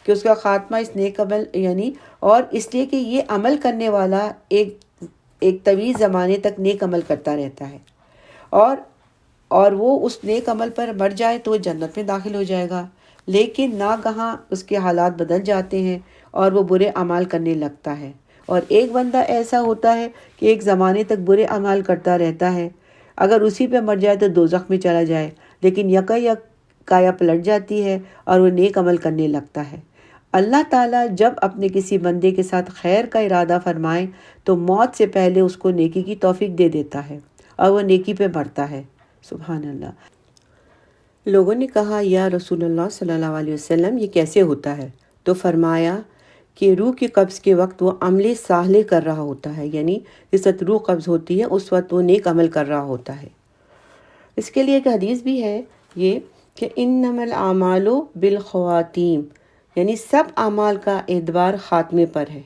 کہ اس کا خاتمہ اس نیک عمل یعنی، اور اس لیے کہ یہ عمل کرنے والا ایک طویل زمانے تک نیک عمل کرتا رہتا ہے، اور وہ اس نیک عمل پر مر جائے تو وہ جنت میں داخل ہو جائے گا، لیکن ناگہاں اس کے حالات بدل جاتے ہیں اور وہ برے اعمال کرنے لگتا ہے. اور ایک بندہ ایسا ہوتا ہے کہ ایک زمانے تک برے اعمال کرتا رہتا ہے، اگر اسی پہ مر جائے تو دوزخ میں چلا جائے، لیکن یک کایا پلٹ جاتی ہے اور وہ نیک عمل کرنے لگتا ہے. اللہ تعالیٰ جب اپنے کسی بندے کے ساتھ خیر کا ارادہ فرمائے تو موت سے پہلے اس کو نیکی کی توفیق دے دیتا ہے اور وہ نیکی پہ بڑھتا ہے. سبحان اللہ. لوگوں نے کہا یا رسول اللہ صلی اللہ علیہ وسلم یہ کیسے ہوتا ہے؟ تو فرمایا کہ روح کی قبض کے وقت وہ عمل صالح کر رہا ہوتا ہے، یعنی جس وقت روح قبض ہوتی ہے اس وقت وہ نیک عمل کر رہا ہوتا ہے. اس کے لیے ایک حدیث بھی ہے یہ کہ انما الاعمال بالخواتیم، یعنی سب اعمال کا اعتبار خاتمے پر ہے،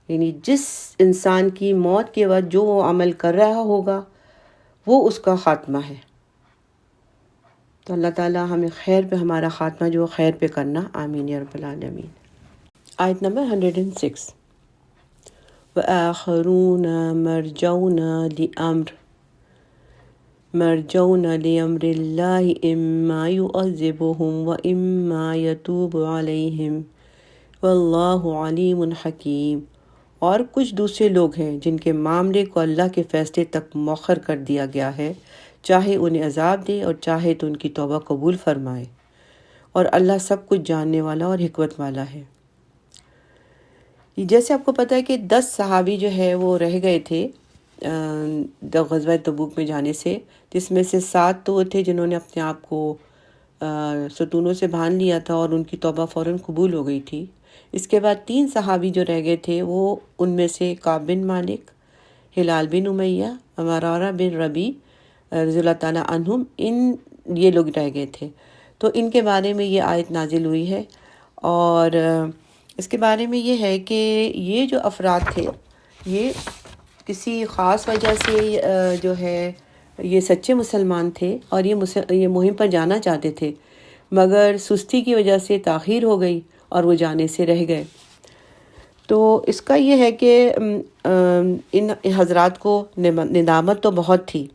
یعنی جس انسان کی موت کے وقت جو وہ عمل کر رہا ہوگا وہ اس کا خاتمہ ہے. تو اللہ تعالیٰ ہمیں خیر پہ ہمارا خاتمہ جو خیر پہ کرنا، آمین یا رب العالمین. آیت نمبر 106. وآخرون مرجون لأمر اللہ اما يعذبهم واما يتوب علیہم واللہ علیم حکیم. اور کچھ دوسرے لوگ ہیں جن کے معاملے کو اللہ کے فیصلے تک مؤخر کر دیا گیا ہے، چاہے انہیں عذاب دے اور چاہے تو ان کی توبہ قبول فرمائے، اور اللہ سب کچھ جاننے والا اور حکمت والا ہے. جیسے آپ کو پتہ ہے کہ 10 صحابی جو ہے وہ رہ گئے تھے غزوہ تبوک میں جانے سے، جس میں سے 7 تو وہ تھے جنہوں نے اپنے آپ کو ستونوں سے باندھ لیا تھا اور ان کی توبہ فوراً قبول ہو گئی تھی. اس کے بعد 3 صحابی جو رہ گئے تھے وہ ان میں سے کعب بن مالک، ہلال بن امیہ، مرارہ بن ربیع رضی اللہ تعالیٰ عنہم، یہ لوگ رہ گئے تھے. تو ان کے بارے میں یہ آیت نازل ہوئی ہے، اور اس کے بارے میں یہ ہے کہ یہ جو افراد تھے یہ کسی خاص وجہ سے جو ہے یہ سچے مسلمان تھے اور یہ مہم پر جانا چاہتے تھے، مگر سستی کی وجہ سے تاخیر ہو گئی اور وہ جانے سے رہ گئے. تو اس کا یہ ہے کہ ان حضرات کو ندامت تو بہت تھی،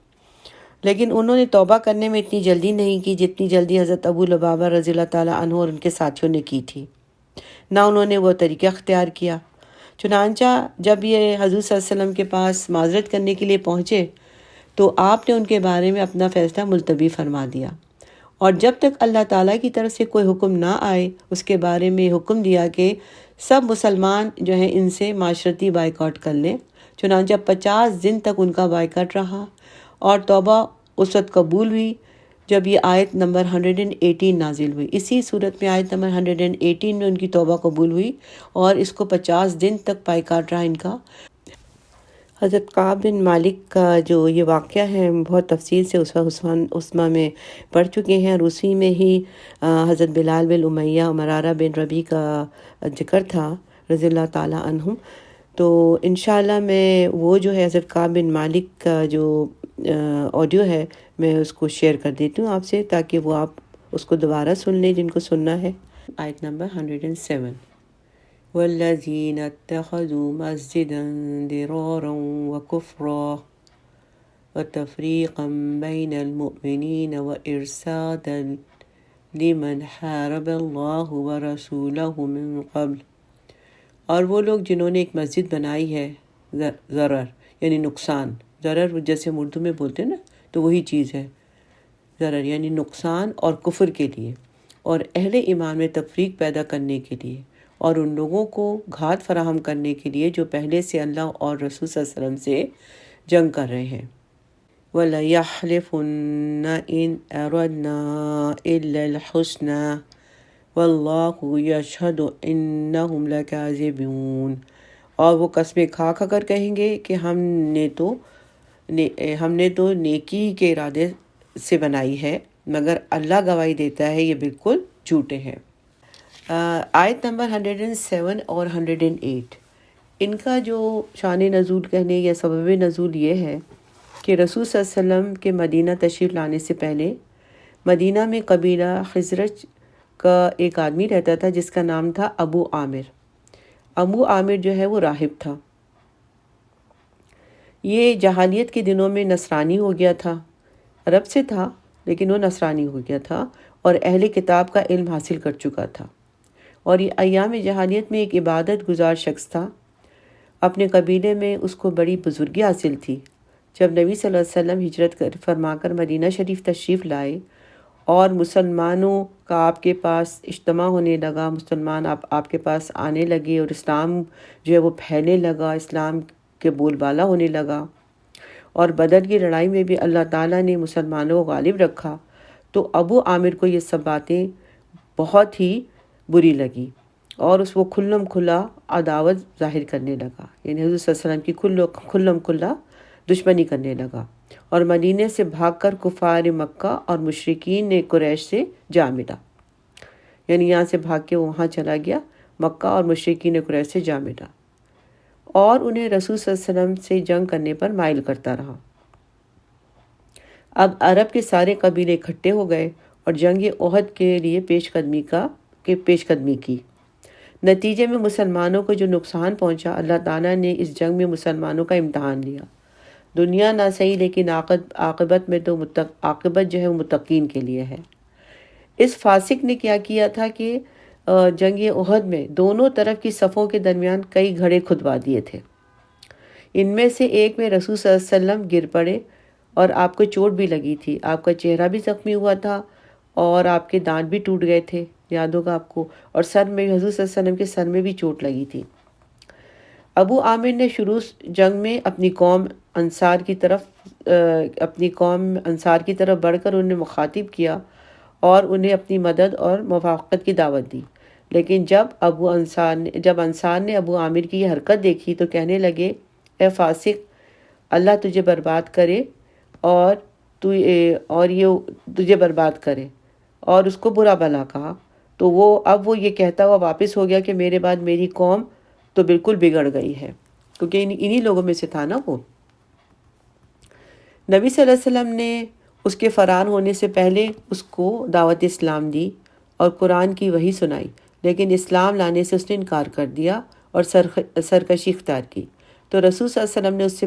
لیکن انہوں نے توبہ کرنے میں اتنی جلدی نہیں کی جتنی جلدی حضرت ابو لبابہ رضی اللہ تعالیٰ عنہ اور ان کے ساتھیوں نے کی تھی. نہ انہوں نے وہ طریقہ اختیار کیا. چنانچہ جب یہ حضور صلی اللہ علیہ وسلم کے پاس معذرت کرنے کے لیے پہنچے تو آپ نے ان کے بارے میں اپنا فیصلہ ملتوی فرما دیا، اور جب تک اللہ تعالیٰ کی طرف سے کوئی حکم نہ آئے اس کے بارے میں حکم دیا کہ سب مسلمان جو ہیں ان سے معاشرتی بائیکاٹ کر لیں. چنانچہ 50 دن تک ان کا بائیکاٹ رہا، اور توبہ اس وقت قبول ہوئی جب یہ آیت نمبر 118 نازل ہوئی. اسی صورت میں آیت نمبر 118 میں ان کی توبہ قبول ہوئی، اور اس کو 50 دن تک بائیکاٹ رہا ان کا. حضرت کعب بن مالک کا جو یہ واقعہ ہے بہت تفصیل سے عثمہ میں پڑھ چکے ہیں، اور اسی میں ہی حضرت بلال بن امیہ، مرارہ بن ربیع کا ذکر تھا رضی اللہ تعالیٰ عنہم. تو انشاءاللہ میں وہ جو ہے حضرت کعب بن مالک کا جو آڈیو ہے میں اس کو شیئر کر دیتی ہوں آپ سے، تاکہ وہ آپ اس کو دوبارہ سن لیں جن کو سننا ہے. آیت نمبر 107. والذین اتخذوا مسجدا ضرارا وکفرا وتفریقا بین المؤمنین وارسادا لمن حارب اللہ ورسولہ من قبل. اور وہ لوگ جنہوں نے ایک مسجد بنائی ہے، ضرر یعنی نقصان، ضرر جیسے اردو میں بولتے ہیں نا تو وہی چیز ہے، ضرر یعنی نقصان اور کفر کے لیے، اور اہل ایمان میں تفریق پیدا کرنے کے لیے، اور ان لوگوں کو گھات فراہم کرنے کے لیے جو پہلے سے اللہ اور رسول صلی اللہ علیہ وسلم سے جنگ کر رہے ہیں. وَلَيَحْلِفُنَّ إِنْ أَرَدْنَا إِلَّا الْحُسْنَى وَاللَّهُ يَشْهَدُ إِنَّهُمْ لَكَاذِبُونَ. اور وہ قسمیں کھا کر کہیں گے کہ ہم نے تو نیکی کے ارادے سے بنائی ہے، مگر اللہ گواہی دیتا ہے یہ بالکل جھوٹے ہیں. آیت نمبر 107 اور 108. ان کا جو شان نزول کہنے یا سبب نزول یہ ہے کہ رسول صلی اللہ علیہ وسلم کے مدینہ تشریف لانے سے پہلے مدینہ میں قبیلہ خزرج کا ایک آدمی رہتا تھا جس کا نام تھا ابو عامر۔ ابو عامر جو ہے وہ راہب تھا۔ یہ جاہلیت کے دنوں میں نصرانی ہو گیا تھا، عرب سے تھا لیکن وہ نصرانی ہو گیا تھا اور اہل کتاب کا علم حاصل کر چکا تھا، اور یہ ایام جاہلیت میں ایک عبادت گزار شخص تھا۔ اپنے قبیلے میں اس کو بڑی بزرگی حاصل تھی۔ جب نبی صلی اللہ علیہ وسلم ہجرت فرما کر مدینہ شریف تشریف لائے اور مسلمانوں کا آپ کے پاس اجتماع ہونے لگا، مسلمان آپ کے پاس آنے لگے اور اسلام جو ہے وہ پھیلنے لگا، اسلام کے بول بالا ہونے لگا، اور بدر کی لڑائی میں بھی اللہ تعالیٰ نے مسلمانوں کو غالب رکھا، تو ابو عامر کو یہ سب باتیں بہت ہی بری لگی اور اس کو کھلم کھلا عداوت ظاہر کرنے لگا، یعنی حضور صلی اللہ علیہ وسلم کی کھلم کھلا دشمنی کرنے لگا، اور مدینے سے بھاگ کر کفار مکہ اور مشرکین قریش سے جا ملا، یعنی یہاں سے بھاگ کے وہاں چلا گیا، مکہ اور مشرکین قریش سے جا ملا، اور انہیں رسول صلی اللہ علیہ وسلم سے جنگ کرنے پر مائل کرتا رہا۔ اب عرب کے سارے قبیلے اکٹھے ہو گئے اور جنگ احد کے لیے پیش قدمی کی۔ نتیجے میں مسلمانوں کو جو نقصان پہنچا، اللہ تعالیٰ نے اس جنگ میں مسلمانوں کا امتحان لیا۔ دنیا نہ صحیح لیکن عاقبت میں تو عاقبت جو ہے وہ متقین کے لیے ہے۔ اس فاسق نے کیا کیا تھا کہ جنگ احد میں دونوں طرف کی صفوں کے درمیان کئی گھڑے کھدوا دیے تھے۔ ان میں سے ایک میں رسول صلی اللہ علیہ وسلم گر پڑے اور آپ کو چوٹ بھی لگی تھی، آپ کا چہرہ بھی زخمی ہوا تھا اور آپ کے دانت بھی ٹوٹ گئے تھے، یاد ہوگا آپ کو، اور سر میں حضور صلی اللہ علیہ وسلم کے سر میں بھی چوٹ لگی تھی۔ ابو عامر نے شروع جنگ میں اپنی قوم انصار کی طرف بڑھ کر انہیں مخاطب کیا اور انہیں اپنی مدد اور موافقت کی دعوت دی، لیکن جب انصار نے ابو عامر کی یہ حرکت دیکھی تو کہنے لگے، اے فاسق، اللہ تجھے برباد کرے اور تجھے برباد کرے، اور اس کو برا بھلا کہا۔ تو اب وہ یہ کہتا ہوا واپس ہو گیا کہ میرے بعد میری قوم تو بالکل بگڑ گئی ہے، کیونکہ انہی لوگوں میں سے تھا نا وہ۔ نبی صلی اللہ علیہ وسلم نے اس کے فرار ہونے سے پہلے اس کو دعوت اسلام دی اور قرآن کی وحی سنائی، لیکن اسلام لانے سے اس نے انکار کر دیا اور سرکشی اختیار کی، تو رسول صلی اللہ علیہ وسلم نے اسے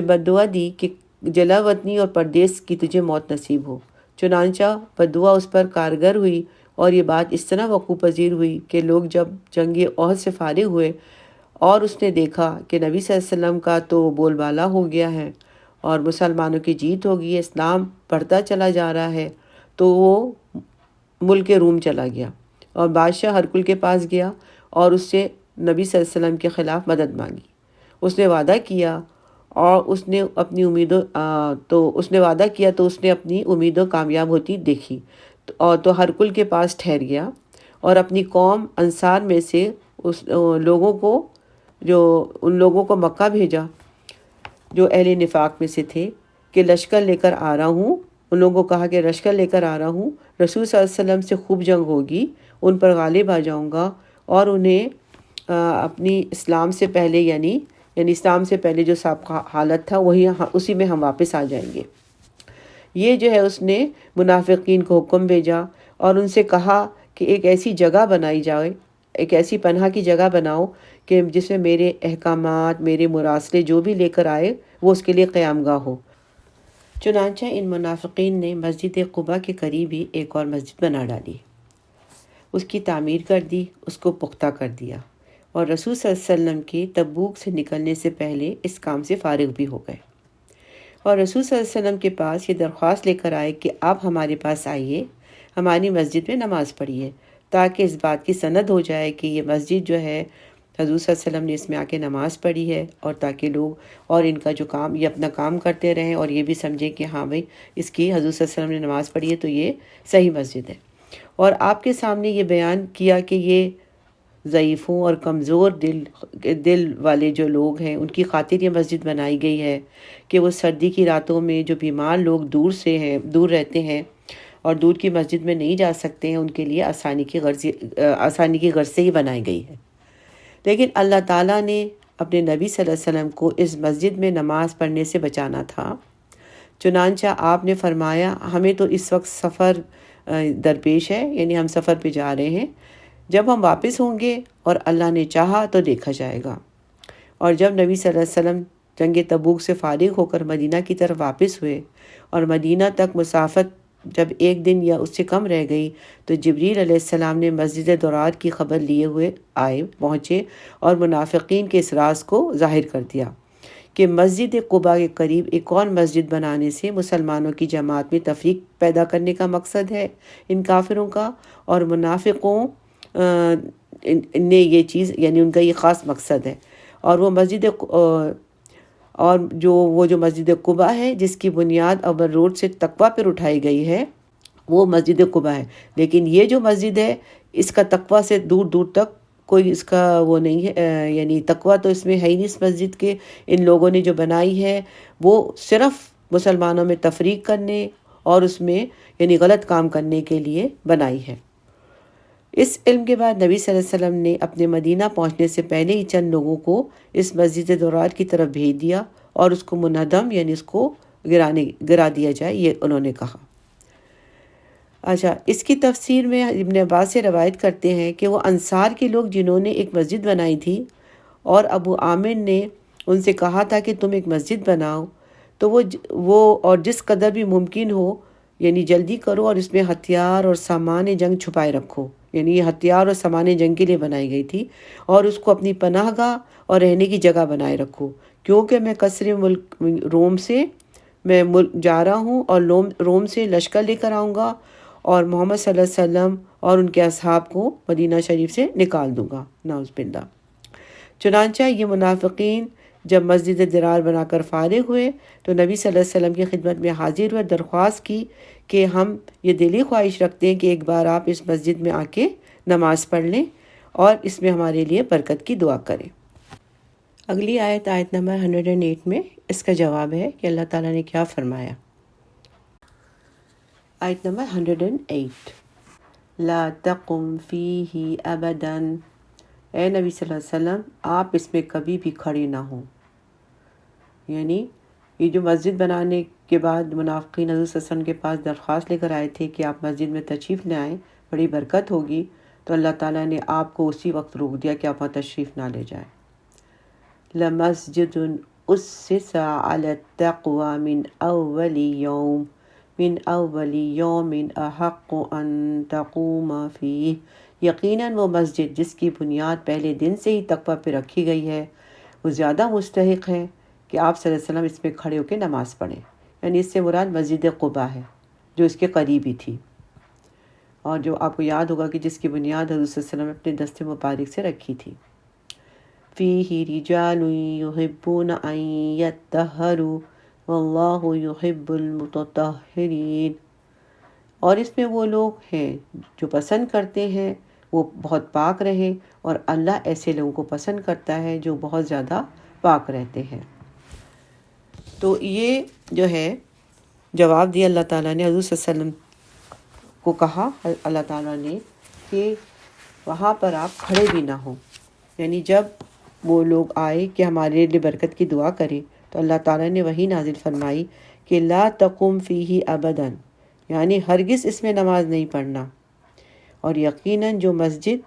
بددعا دی کہ جلا وطنی اور پردیس کی تجھے موت نصیب ہو۔ چنانچہ بددعا اس پر کارگر ہوئی، اور یہ بات اس طرح وقوع پذیر ہوئی کہ لوگ جب جنگ احد سے فارغ ہوئے اور اس نے دیکھا کہ نبی صلی اللہ علیہ وسلم کا تو بول بالا ہو گیا ہے اور مسلمانوں کی جیت ہو گئی ہے، اسلام بڑھتا چلا جا رہا ہے، تو وہ ملک روم چلا گیا اور بادشاہ ہرقل کے پاس گیا اور اس سے نبی صلی اللہ علیہ وسلم کے خلاف مدد مانگی۔ اس نے وعدہ کیا اور اس نے اپنی امیدوں کامیاب ہوتی دیکھی، تو ہرقل کے پاس ٹھہر گیا اور اپنی قوم انصار میں سے ان لوگوں کو مکہ بھیجا جو اہل نفاق میں سے تھے کہ لشکر لے کر آ رہا ہوں، ان لوگوں کو کہا کہ لشکر لے کر آ رہا ہوں، رسول صلی اللہ علیہ وسلم سے خوب جنگ ہوگی، ان پر غالب آ جاؤں گا اور انہیں اپنی اسلام سے پہلے یعنی اسلام سے پہلے جو سابقہ حالت تھا اسی میں ہم واپس آ جائیں گے۔ یہ جو ہے اس نے منافقین کو حکم بھیجا اور ان سے کہا کہ ایک ایسی جگہ بنائی جائے، ایک ایسی پناہ کی جگہ بناؤ کہ جس میں میرے احکامات، میرے مراسلے جو بھی لے کر آئے وہ اس کے لیے قیام گاہ ہو۔ چنانچہ ان منافقین نے مسجد قباء کے قریب ہی ایک اور مسجد بنا ڈالی، اس کی تعمیر کر دی، اس کو پختہ کر دیا، اور رسول صلی اللہ علیہ وسلم کے تبوک سے نکلنے سے پہلے اس کام سے فارغ بھی ہو گئے، اور رسول صلی اللہ علیہ وسلم کے پاس یہ درخواست لے کر آئے کہ آپ ہمارے پاس آئیے، ہماری مسجد میں نماز پڑھیے، تاکہ اس بات کی سند ہو جائے کہ یہ مسجد جو ہے حضور صلی اللہ علیہ وسلم نے اس میں آ کے نماز پڑھی ہے، اور تاکہ لوگ اور ان کا جو کام یہ اپنا کام کرتے رہیں اور یہ بھی سمجھیں کہ ہاں بھائی اس کی حضور صلی اللہ علیہ وسلم نے نماز پڑھی ہے تو یہ صحیح مسجد ہے۔ اور آپ کے سامنے یہ بیان کیا کہ یہ ضعیفوں اور کمزور دل والے جو لوگ ہیں ان کی خاطر یہ مسجد بنائی گئی ہے کہ وہ سردی کی راتوں میں جو بیمار لوگ دور رہتے ہیں اور دور کی مسجد میں نہیں جا سکتے ہیں، ان کے لیے آسانی کی غرض سے ہی بنائی گئی ہے۔ لیکن اللہ تعالیٰ نے اپنے نبی صلی اللہ علیہ وسلم کو اس مسجد میں نماز پڑھنے سے بچانا تھا، چنانچہ آپ نے فرمایا ہمیں تو اس وقت سفر درپیش ہے، یعنی ہم سفر پہ جا رہے ہیں، جب ہم واپس ہوں گے اور اللہ نے چاہا تو دیکھا جائے گا۔ اور جب نبی صلی اللہ علیہ وسلم جنگ تبوک سے فارغ ہو کر مدینہ کی طرف واپس ہوئے اور مدینہ تک مسافت جب 1 دن یا اس سے کم رہ گئی تو جبریل علیہ السلام نے مسجد درار کی خبر لیے ہوئے پہنچے اور منافقین کے اس راز کو ظاہر کر دیا کہ مسجد قباء کے قریب ایک اور مسجد بنانے سے مسلمانوں کی جماعت میں تفریق پیدا کرنے کا مقصد ہے ان کافروں کا، اور منافقوں نے یہ چیز، یعنی ان کا یہ خاص مقصد ہے، اور وہ جو مسجد قباء ہے جس کی بنیاد اول روڈ سے تقویٰ پر اٹھائی گئی ہے وہ مسجد قباء ہے، لیکن یہ جو مسجد ہے اس کا تقویٰ سے دور دور تک کوئی اس کا وہ نہیں ہے، یعنی تقویٰ تو اس میں ہے ہی نہیں۔ اس مسجد کے ان لوگوں نے جو بنائی ہے وہ صرف مسلمانوں میں تفریق کرنے اور اس میں یعنی غلط کام کرنے کے لیے بنائی ہے۔ اس علم کے بعد نبی صلی اللہ علیہ وسلم نے اپنے مدینہ پہنچنے سے پہلے ہی چند لوگوں کو اس مسجد درار کی طرف بھیج دیا اور اس کو منہدم یعنی اس کو گرا دیا جائے، یہ انہوں نے کہا۔ اچھا، اس کی تفسیر میں ابن عباس سے روایت کرتے ہیں کہ وہ انصار کے لوگ جنہوں نے ایک مسجد بنائی تھی اور ابو عامر نے ان سے کہا تھا کہ تم ایک مسجد بناؤ، تو وہ اور جس قدر بھی ممکن ہو یعنی جلدی کرو اور اس میں ہتھیار اور سامان جنگ چھپائے رکھو، یعنی یہ ہتھیار اور سامان جنگ کے لیے بنائی گئی تھی، اور اس کو اپنی پناہ گاہ اور رہنے کی جگہ بنائے رکھو، کیونکہ میں قصر ملک روم سے میں جا رہا ہوں اور روم سے لشکر لے کر آؤں گا اور محمد صلی اللہ علیہ وسلم اور ان کے اصحاب کو مدینہ شریف سے نکال دوں گا، نعوذ باللہ۔ چنانچہ یہ منافقین جب مسجد درار بنا کر فارغ ہوئے تو نبی صلی اللہ علیہ وسلم کی خدمت میں حاضر ہوئے، درخواست کی کہ ہم یہ دلی خواہش رکھتے ہیں کہ ایک بار آپ اس مسجد میں آ کے نماز پڑھ لیں اور اس میں ہمارے لیے برکت کی دعا کریں۔ اگلی آیت نمبر 108 میں اس کا جواب ہے کہ اللہ تعالیٰ نے کیا فرمایا۔ آیت نمبر 108، لا تقم فیہ ابدا، اے نبی صلی اللہ علیہ وسلم آپ اس میں کبھی بھی کھڑے نہ ہوں۔ یعنی یہ جو مسجد بنانے کے بعد منافقین حضور صلی اللہ علیہ وسلم کے پاس درخواست لے کر آئے تھے کہ آپ مسجد میں تشریف لے آئیں، بڑی برکت ہوگی، تو اللہ تعالیٰ نے آپ کو اسی وقت روک دیا کہ آپ وہاں تشریف نہ لے جائیں۔ لمسجد اسس علی التقوی من اول یوم احق ان تقوم فیہ، یقیناً وہ مسجد جس کی بنیاد پہلے دن سے ہی تقوی پہ رکھی گئی ہے وہ زیادہ مستحق ہے کہ آپ صلی اللہ علیہ وسلم اس میں کھڑے ہو کے نماز پڑھیں، یعنی اس سے مراد مسجد قباء ہے جو اس کے قریب ہی تھی، اور جو آپ کو یاد ہوگا کہ جس کی بنیاد حضور صلی اللہ علیہ وسلم نے اپنے دست مبارک سے رکھی تھی۔ فیہ رجال یحبون ان یطہروا واللہ یحب المتطہرین، اور اس میں وہ لوگ ہیں جو پسند کرتے ہیں وہ بہت پاک رہیں، اور اللہ ایسے لوگوں کو پسند کرتا ہے جو بہت زیادہ پاک رہتے ہیں۔ تو یہ جو ہے جواب دیا اللہ تعالیٰ نے، حضور صلی اللہ علیہ وسلم کو کہا اللہ تعالیٰ نے کہ وہاں پر آپ کھڑے بھی نہ ہوں، یعنی جب وہ لوگ آئے کہ ہمارے لیے برکت کی دعا کریں تو اللہ تعالیٰ نے وہی نازل فرمائی کہ لا تقم فیہ ابدا، یعنی ہرگز اس میں نماز نہیں پڑھنا، اور یقیناً جو مسجد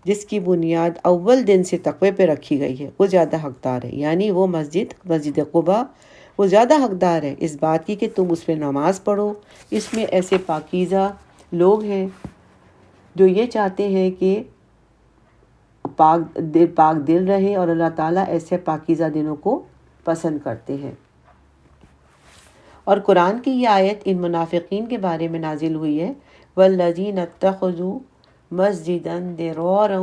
جس کی بنیاد اول دن سے تقوی پہ رکھی گئی ہے وہ زیادہ حقدار ہے، یعنی وہ مسجد قباء وہ زیادہ حقدار ہے اس بات کی کہ تم اس میں نماز پڑھو۔ اس میں ایسے پاکیزہ لوگ ہیں جو یہ چاہتے ہیں کہ پاک دل رہے، اور اللہ تعالیٰ ایسے پاکیزہ دلوں کو پسند کرتے ہیں۔ اور قرآن کی یہ آیت ان منافقین کے بارے میں نازل ہوئی ہے، والذین اتخذوا مسجدا ضرارا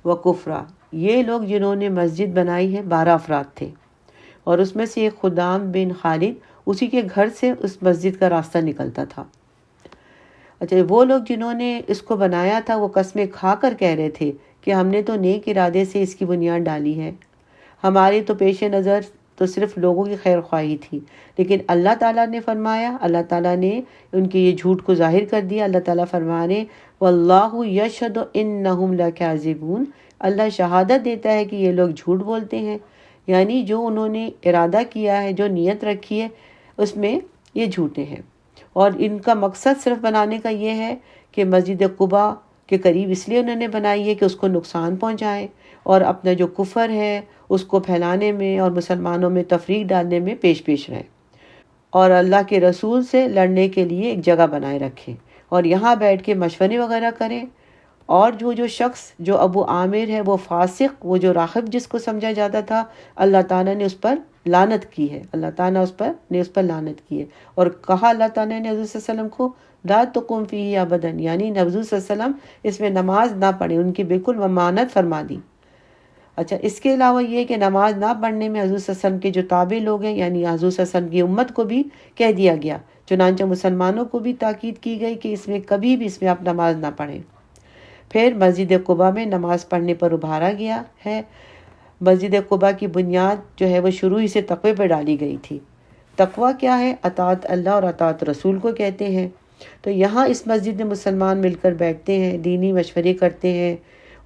وکفرا، یہ لوگ جنہوں نے مسجد بنائی ہے 12 افراد تھے، اور اس میں سے ایک خدام بن خالد، اسی کے گھر سے اس مسجد کا راستہ نکلتا تھا۔ اچھا، وہ لوگ جنہوں نے اس کو بنایا تھا وہ قسمیں کھا کر کہہ رہے تھے کہ ہم نے تو نیک ارادے سے اس کی بنیاد ڈالی ہے، ہماری تو پیش نظر تو صرف لوگوں کی خیر خواہی تھی، لیکن اللہ تعالیٰ نے فرمایا، اللہ تعالیٰ نے ان کے یہ جھوٹ کو ظاہر کر دیا۔ اللہ تعالیٰ فرمانے واللہ یشہد انہم لکاذبون، اللہ شہادت دیتا ہے کہ یہ لوگ جھوٹ بولتے ہیں، یعنی جو انہوں نے ارادہ کیا ہے، جو نیت رکھی ہے، اس میں یہ جھوٹے ہیں۔ اور ان کا مقصد صرف بنانے کا یہ ہے کہ مسجد قباء کے قریب اس لیے انہوں نے بنائی ہے کہ اس کو نقصان پہنچائیں اور اپنا جو کفر ہے اس کو پھیلانے میں اور مسلمانوں میں تفریق ڈالنے میں پیش رہیں، اور اللہ کے رسول سے لڑنے کے لیے ایک جگہ بنائے رکھیں اور یہاں بیٹھ کے مشورے وغیرہ کریں۔ اور جو شخص جو ابو عامر ہے وہ فاسق، وہ جو راغب جس کو سمجھا جاتا تھا، اللہ تعالیٰ نے اس پر لعنت کی ہے، اللہ تعالیٰ اس پر لعنت کی ہے، اور کہا اللہ تعالیٰ نے حضور صلی اللہ علیہ وسلم کو لا تقم فیہ ابدا، یعنی حضور صلی اللہ علیہ وسلم اس میں نماز نہ پڑھیں، ان کی بالکل ممانعت فرما دی۔ اچھا، اس کے علاوہ یہ کہ نماز نہ پڑھنے میں حضور صلی اللہ علیہ وسلم کے جو تابع لوگ ہیں، یعنی حضور صلی اللہ علیہ وسلم کی امت کو بھی کہہ دیا گیا، چنانچہ مسلمانوں کو بھی تاکید کی گئی کہ اس میں کبھی بھی اس میں آپ نماز نہ پڑھیں۔ پھر مسجد قباء میں نماز پڑھنے پر ابھارا گیا ہے۔ مسجد قباء کی بنیاد جو ہے وہ شروع ہی سے تقوی پر ڈالی گئی تھی۔ تقوی کیا ہے؟ اطاعت اللہ اور اطاعت رسول کو کہتے ہیں۔ تو یہاں اس مسجد میں مسلمان مل کر بیٹھتے ہیں، دینی مشورے کرتے ہیں،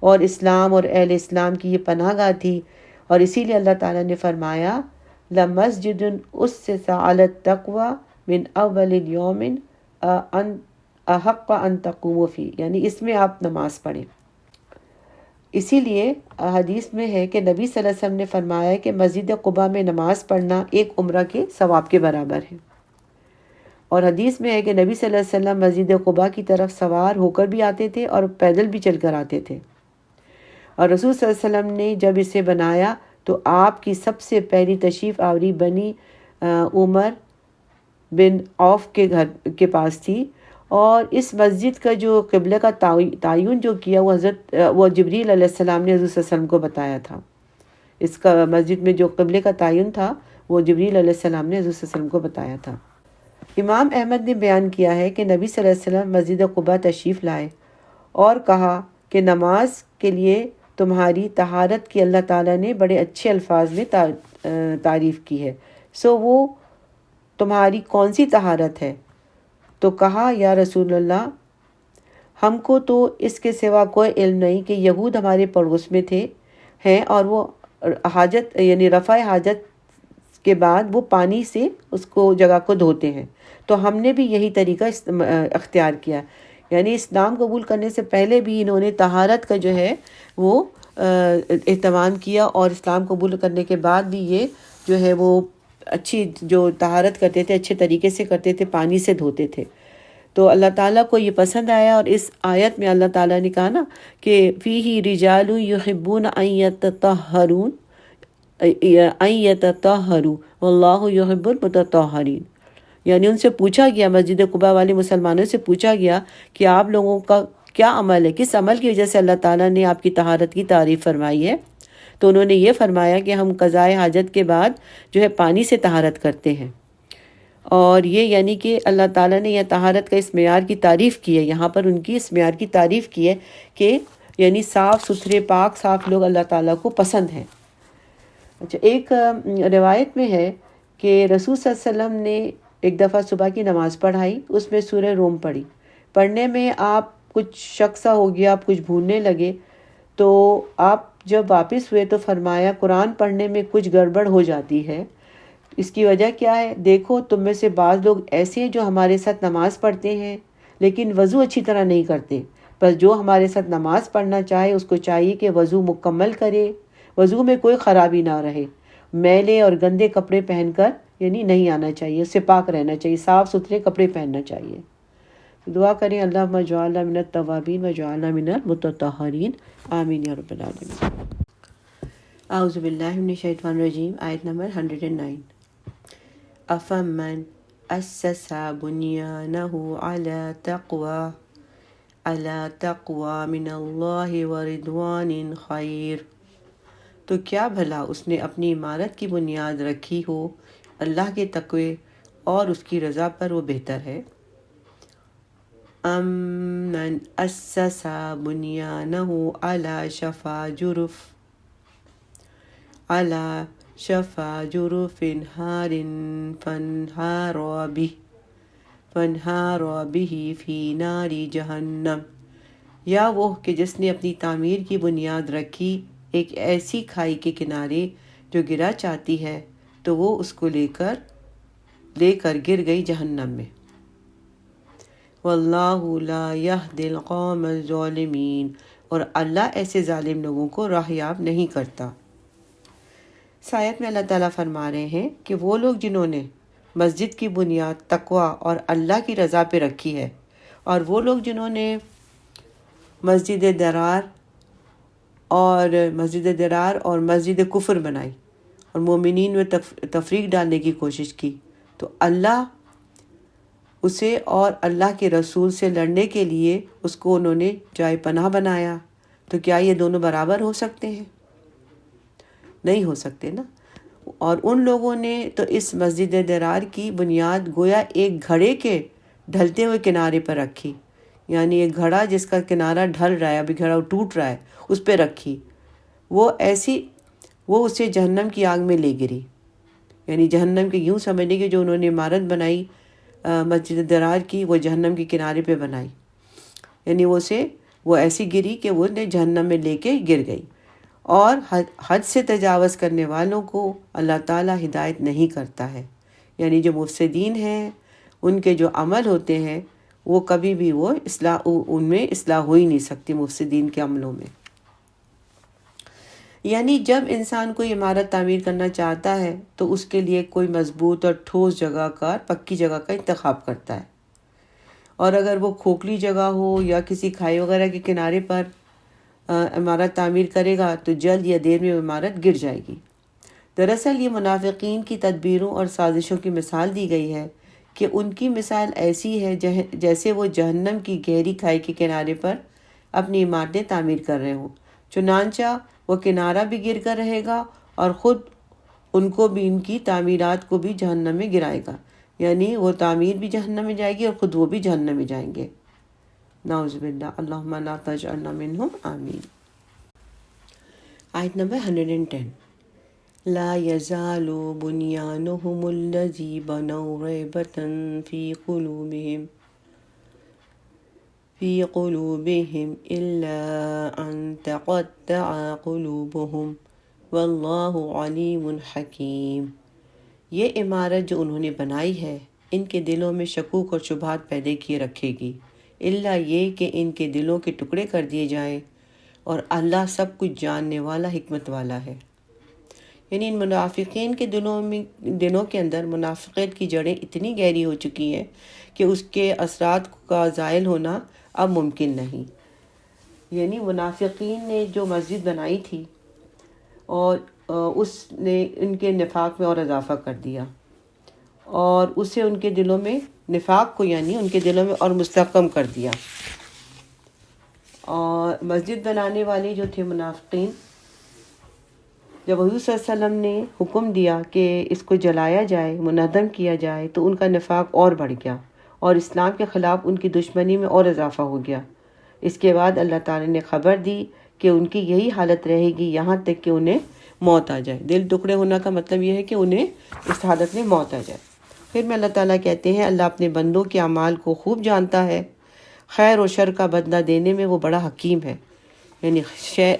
اور اسلام اور اہل اسلام کی یہ پناہ گاہ تھی، اور اسی لیے اللہ تعالیٰ نے فرمایا لَمَسْجِدٌ أُسِّسَ عَلَى التَّقْوَى مِنْ أَوَّلِ الْيَوْمِ احق ان تقوموا فی، یعنی اس میں آپ نماز پڑھیں۔ اسی لیے حدیث میں ہے کہ نبی صلی اللہ علیہ وسلم نے فرمایا کہ مسجد قباء میں نماز پڑھنا ایک عمرہ کے ثواب کے برابر ہے، اور حدیث میں ہے کہ نبی صلی اللہ علیہ وسلم مسجد قباء کی طرف سوار ہو کر بھی آتے تھے اور پیدل بھی چل کر آتے تھے، اور رسول صلی اللہ علیہ وسلم نے جب اسے بنایا تو آپ کی سب سے پہلی تشریف آوری بنی عمر بن عوف کے گھر کے پاس تھی، اور اس مسجد کا جو قبلہ کا تعین جو کیا وہ جبریل علیہ السلام نے حضور صلی اللہ علیہ وسلم کو بتایا تھا۔ اس کا مسجد میں جو قبلے کا تعین تھا وہ جبریل علیہ السلام نے حضور صلی اللہ علیہ وسلم کو بتایا تھا۔ امام احمد نے بیان کیا ہے کہ نبی صلی اللہ علیہ وسلم مسجد قباء تشریف لائے اور کہا کہ نماز کے لیے تمہاری طہارت کی اللہ تعالیٰ نے بڑے اچھے الفاظ میں تعریف کی ہے، سو وہ تمہاری کون سی طہارت ہے؟ تو کہا یا رسول اللہ، ہم کو تو اس کے سوا کوئی علم نہیں کہ یہود ہمارے پڑوس میں ہیں، اور وہ حاجت یعنی رفع حاجت کے بعد وہ پانی سے اس کو جگہ کو دھوتے ہیں، تو ہم نے بھی یہی طریقہ اختیار کیا، یعنی اسلام قبول کرنے سے پہلے بھی انہوں نے طہارت کا جو ہے وہ اہتمام کیا، اور اسلام قبول کرنے کے بعد بھی یہ جو ہے وہ اچھی جو طہارت کرتے تھے، اچھے طریقے سے کرتے تھے، پانی سے دھوتے تھے۔ تو اللہ تعالیٰ کو یہ پسند آیا، اور اس آیت میں اللہ تعالیٰ نے کہا نا کہ فیہ رجال یحبون ان یتطہروا واللہ یحب المتطہرین، یعنی ان سے پوچھا گیا، مسجد قباء والے مسلمانوں سے پوچھا گیا کہ آپ لوگوں کا کیا عمل ہے، کس عمل کی وجہ سے اللہ تعالیٰ نے آپ کی طہارت کی تعریف فرمائی ہے؟ تو انہوں نے یہ فرمایا کہ ہم قضاء حاجت کے بعد جو ہے پانی سے طہارت کرتے ہیں، اور یہ یعنی کہ اللہ تعالیٰ نے یہ طہارت کا اس معیار کی تعریف کی ہے، یہاں پر ان کی اس معیار کی تعریف کی ہے کہ یعنی صاف ستھرے پاک صاف لوگ اللہ تعالیٰ کو پسند ہیں۔ اچھا، ایک روایت میں ہے کہ رسول صلی اللہ علیہ وسلم نے ایک دفعہ صبح کی نماز پڑھائی، اس میں سورہ روم پڑھنے میں آپ کچھ شک سا ہو گیا، آپ کچھ بھولنے لگے، تو آپ جب واپس ہوئے تو فرمایا قرآن پڑھنے میں کچھ گڑبڑ ہو جاتی ہے، اس کی وجہ کیا ہے؟ دیکھو تم میں سے بعض لوگ ایسے ہیں جو ہمارے ساتھ نماز پڑھتے ہیں لیکن وضو اچھی طرح نہیں کرتے، بس جو ہمارے ساتھ نماز پڑھنا چاہے اس کو چاہیے کہ وضو مکمل کرے، وضو میں کوئی خرابی نہ رہے، میلے اور گندے کپڑے پہن کر یعنی نہیں آنا چاہیے، اس سے پاک رہنا چاہیے، صاف ستھرے کپڑے پہننا چاہیے۔ دعا کریں اللہم اجعلنا من التوابین واجعلنا من المتطہرین، آمین یا رب العالمین۔ اعوذ باللہ من الشیطان الرجیم، آیت نمبر 109۔ افمن اسس بنیانہ علی تقوی من اللہ ورضوان خیر، تو کیا بھلا اس نے اپنی عمارت کی بنیاد رکھی ہو اللہ کے تقوی اور اس کی رضا پر، وہ بہتر ہے۔ من اسس بنیانہ علی شفا جرف ہار فانہار به فی نار جہنم، یا وہ کہ جس نے اپنی تعمیر کی بنیاد رکھی ایک ایسی کھائی کے کنارے جو گرا چاہتی ہے تو وہ اس کو لے کر گر گئی جہنم میں۔ واللہ لا یہدی القوم الظالمین، اور اللہ ایسے ظالم لوگوں کو راہیاب نہیں کرتا۔ اس آیت میں اللہ تعالیٰ فرما رہے ہیں کہ وہ لوگ جنہوں نے مسجد کی بنیاد تقویٰ اور اللہ کی رضا پہ رکھی ہے، اور وہ لوگ جنہوں نے مسجد درار اور مسجد کفر بنائی اور مومنین میں تفریق ڈالنے کی کوشش کی، تو اللہ اسے اور اللہ کے رسول سے لڑنے کے لیے اس کو انہوں نے جائے پناہ بنایا۔ تو کیا یہ دونوں برابر ہو سکتے ہیں؟ نہیں ہو سکتے نا۔ اور ان لوگوں نے تو اس مسجد درار کی بنیاد گویا ایک گھڑے کے ڈھلتے ہوئے کنارے پر رکھی، یعنی ایک گھڑا جس کا کنارہ ڈھل رہا ہے، ابھی گھڑا ٹوٹ رہا ہے، اس پہ رکھی۔ وہ اسے جہنم کی آگ میں لے گری، یعنی جہنم کے یوں سمجھنے کہ جو انہوں نے عمارت بنائی مسجد درار کی، وہ جہنم کے کنارے پہ بنائی، یعنی وہ ایسی گری کہ وہ نے جہنم میں لے کے گر گئی۔ اور حد سے تجاوز کرنے والوں کو اللہ تعالیٰ ہدایت نہیں کرتا ہے، یعنی جو مفسدین ہیں ان کے جو عمل ہوتے ہیں وہ کبھی بھی ان میں اصلاح ہو ہی نہیں سکتی مفسدین کے عملوں میں۔ یعنی جب انسان کوئی عمارت تعمیر کرنا چاہتا ہے تو اس کے لیے کوئی مضبوط اور ٹھوس جگہ کا، پکی جگہ کا انتخاب کرتا ہے، اور اگر وہ کھوکھلی جگہ ہو یا کسی کھائی وغیرہ کے کنارے پر عمارت تعمیر کرے گا تو جلد یا دیر میں عمارت گر جائے گی۔ دراصل یہ منافقین کی تدبیروں اور سازشوں کی مثال دی گئی ہے کہ ان کی مثال ایسی ہے جیسے وہ جہنم کی گہری کھائی کے کنارے پر اپنی عمارتیں تعمیر کر رہے ہوں، چنانچہ وہ کنارہ بھی گر کر رہے گا اور خود ان کو بھی، ان کی تعمیرات کو بھی جہنم میں گرائے گا، یعنی وہ تعمیر بھی جہنم میں جائے گی اور خود وہ بھی جہنم میں جائیں گے۔ نعوذ باللہ، اللہم لا تجعلنا منہم، آمین۔ آیت نمبر 110۔ لا يزال بنيانهم الذي بنوا ريبة في قلوبهم إلا أن تقطع قلوبهم واللہ علیم حکیم۔ یہ عمارت جو انہوں نے بنائی ہے ان کے دلوں میں شکوک اور شبہات پیدا کیے رکھے گی، الا یہ کہ ان کے دلوں کے ٹکڑے کر دیے جائیں، اور اللہ سب کچھ جاننے والا، حکمت والا ہے۔ یعنی ان منافقین کے دلوں کے اندر منافقت کی جڑیں اتنی گہری ہو چکی ہیں کہ اس کے اثرات کا زائل ہونا اب ممکن نہیں۔ یعنی منافقین نے جو مسجد بنائی تھی اور اس نے ان کے نفاق میں اور اضافہ کر دیا، اور اسے ان کے دلوں میں، نفاق کو یعنی ان کے دلوں میں اور مستحکم کر دیا۔ اور مسجد بنانے والے جو تھے منافقین، جب حضور صلی اللہ علیہ وسلم نے حکم دیا کہ اس کو جلایا جائے، منہدم کیا جائے، تو ان کا نفاق اور بڑھ گیا اور اسلام کے خلاف ان کی دشمنی میں اور اضافہ ہو گیا۔ اس کے بعد اللہ تعالی نے خبر دی کہ ان کی یہی حالت رہے گی یہاں تک کہ انہیں موت آ جائے۔ دل ٹکڑے ہونا کا مطلب یہ ہے کہ انہیں اس حالت میں موت آ جائے۔ پھر میں اللہ تعالیٰ کہتے ہیں اللہ اپنے بندوں کے اعمال کو خوب جانتا ہے، خیر و شر کا بدلہ دینے میں وہ بڑا حکیم ہے۔ یعنی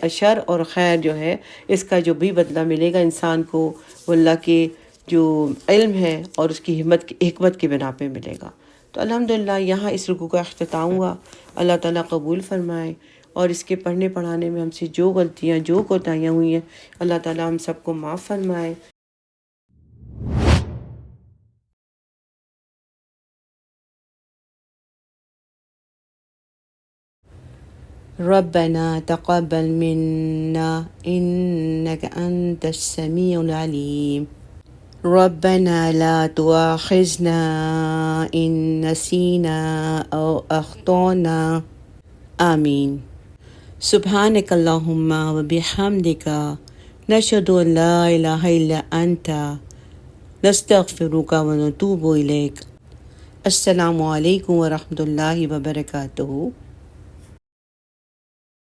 شر اور خیر جو ہے اس کا جو بھی بدلہ ملے گا انسان کو، وہ اللہ کے جو علم ہے اور اس کی حکمت کی بنا پہ ملے گا۔ تو الحمدللہ یہاں اس رکوع کا اختتام ہوا۔ اللہ تعالیٰ قبول فرمائے، اور اس کے پڑھنے پڑھانے میں ہم سے جو غلطیاں، جو کوتاہیاں ہوئی ہیں، اللہ تعالیٰ ہم سب کو معاف فرمائے۔ ربنا تقبل منا إنك أنت السميع العليم ربنا لا تؤاخذنا إن نسينا أو أخطأنا آمين۔ سبحانك اللهم وبحمدك نشهد أن لا إله إلا أنت نستغفرك ونتوب إليك۔ السلام علیکم ورحمۃ اللہ وبرکاتہ۔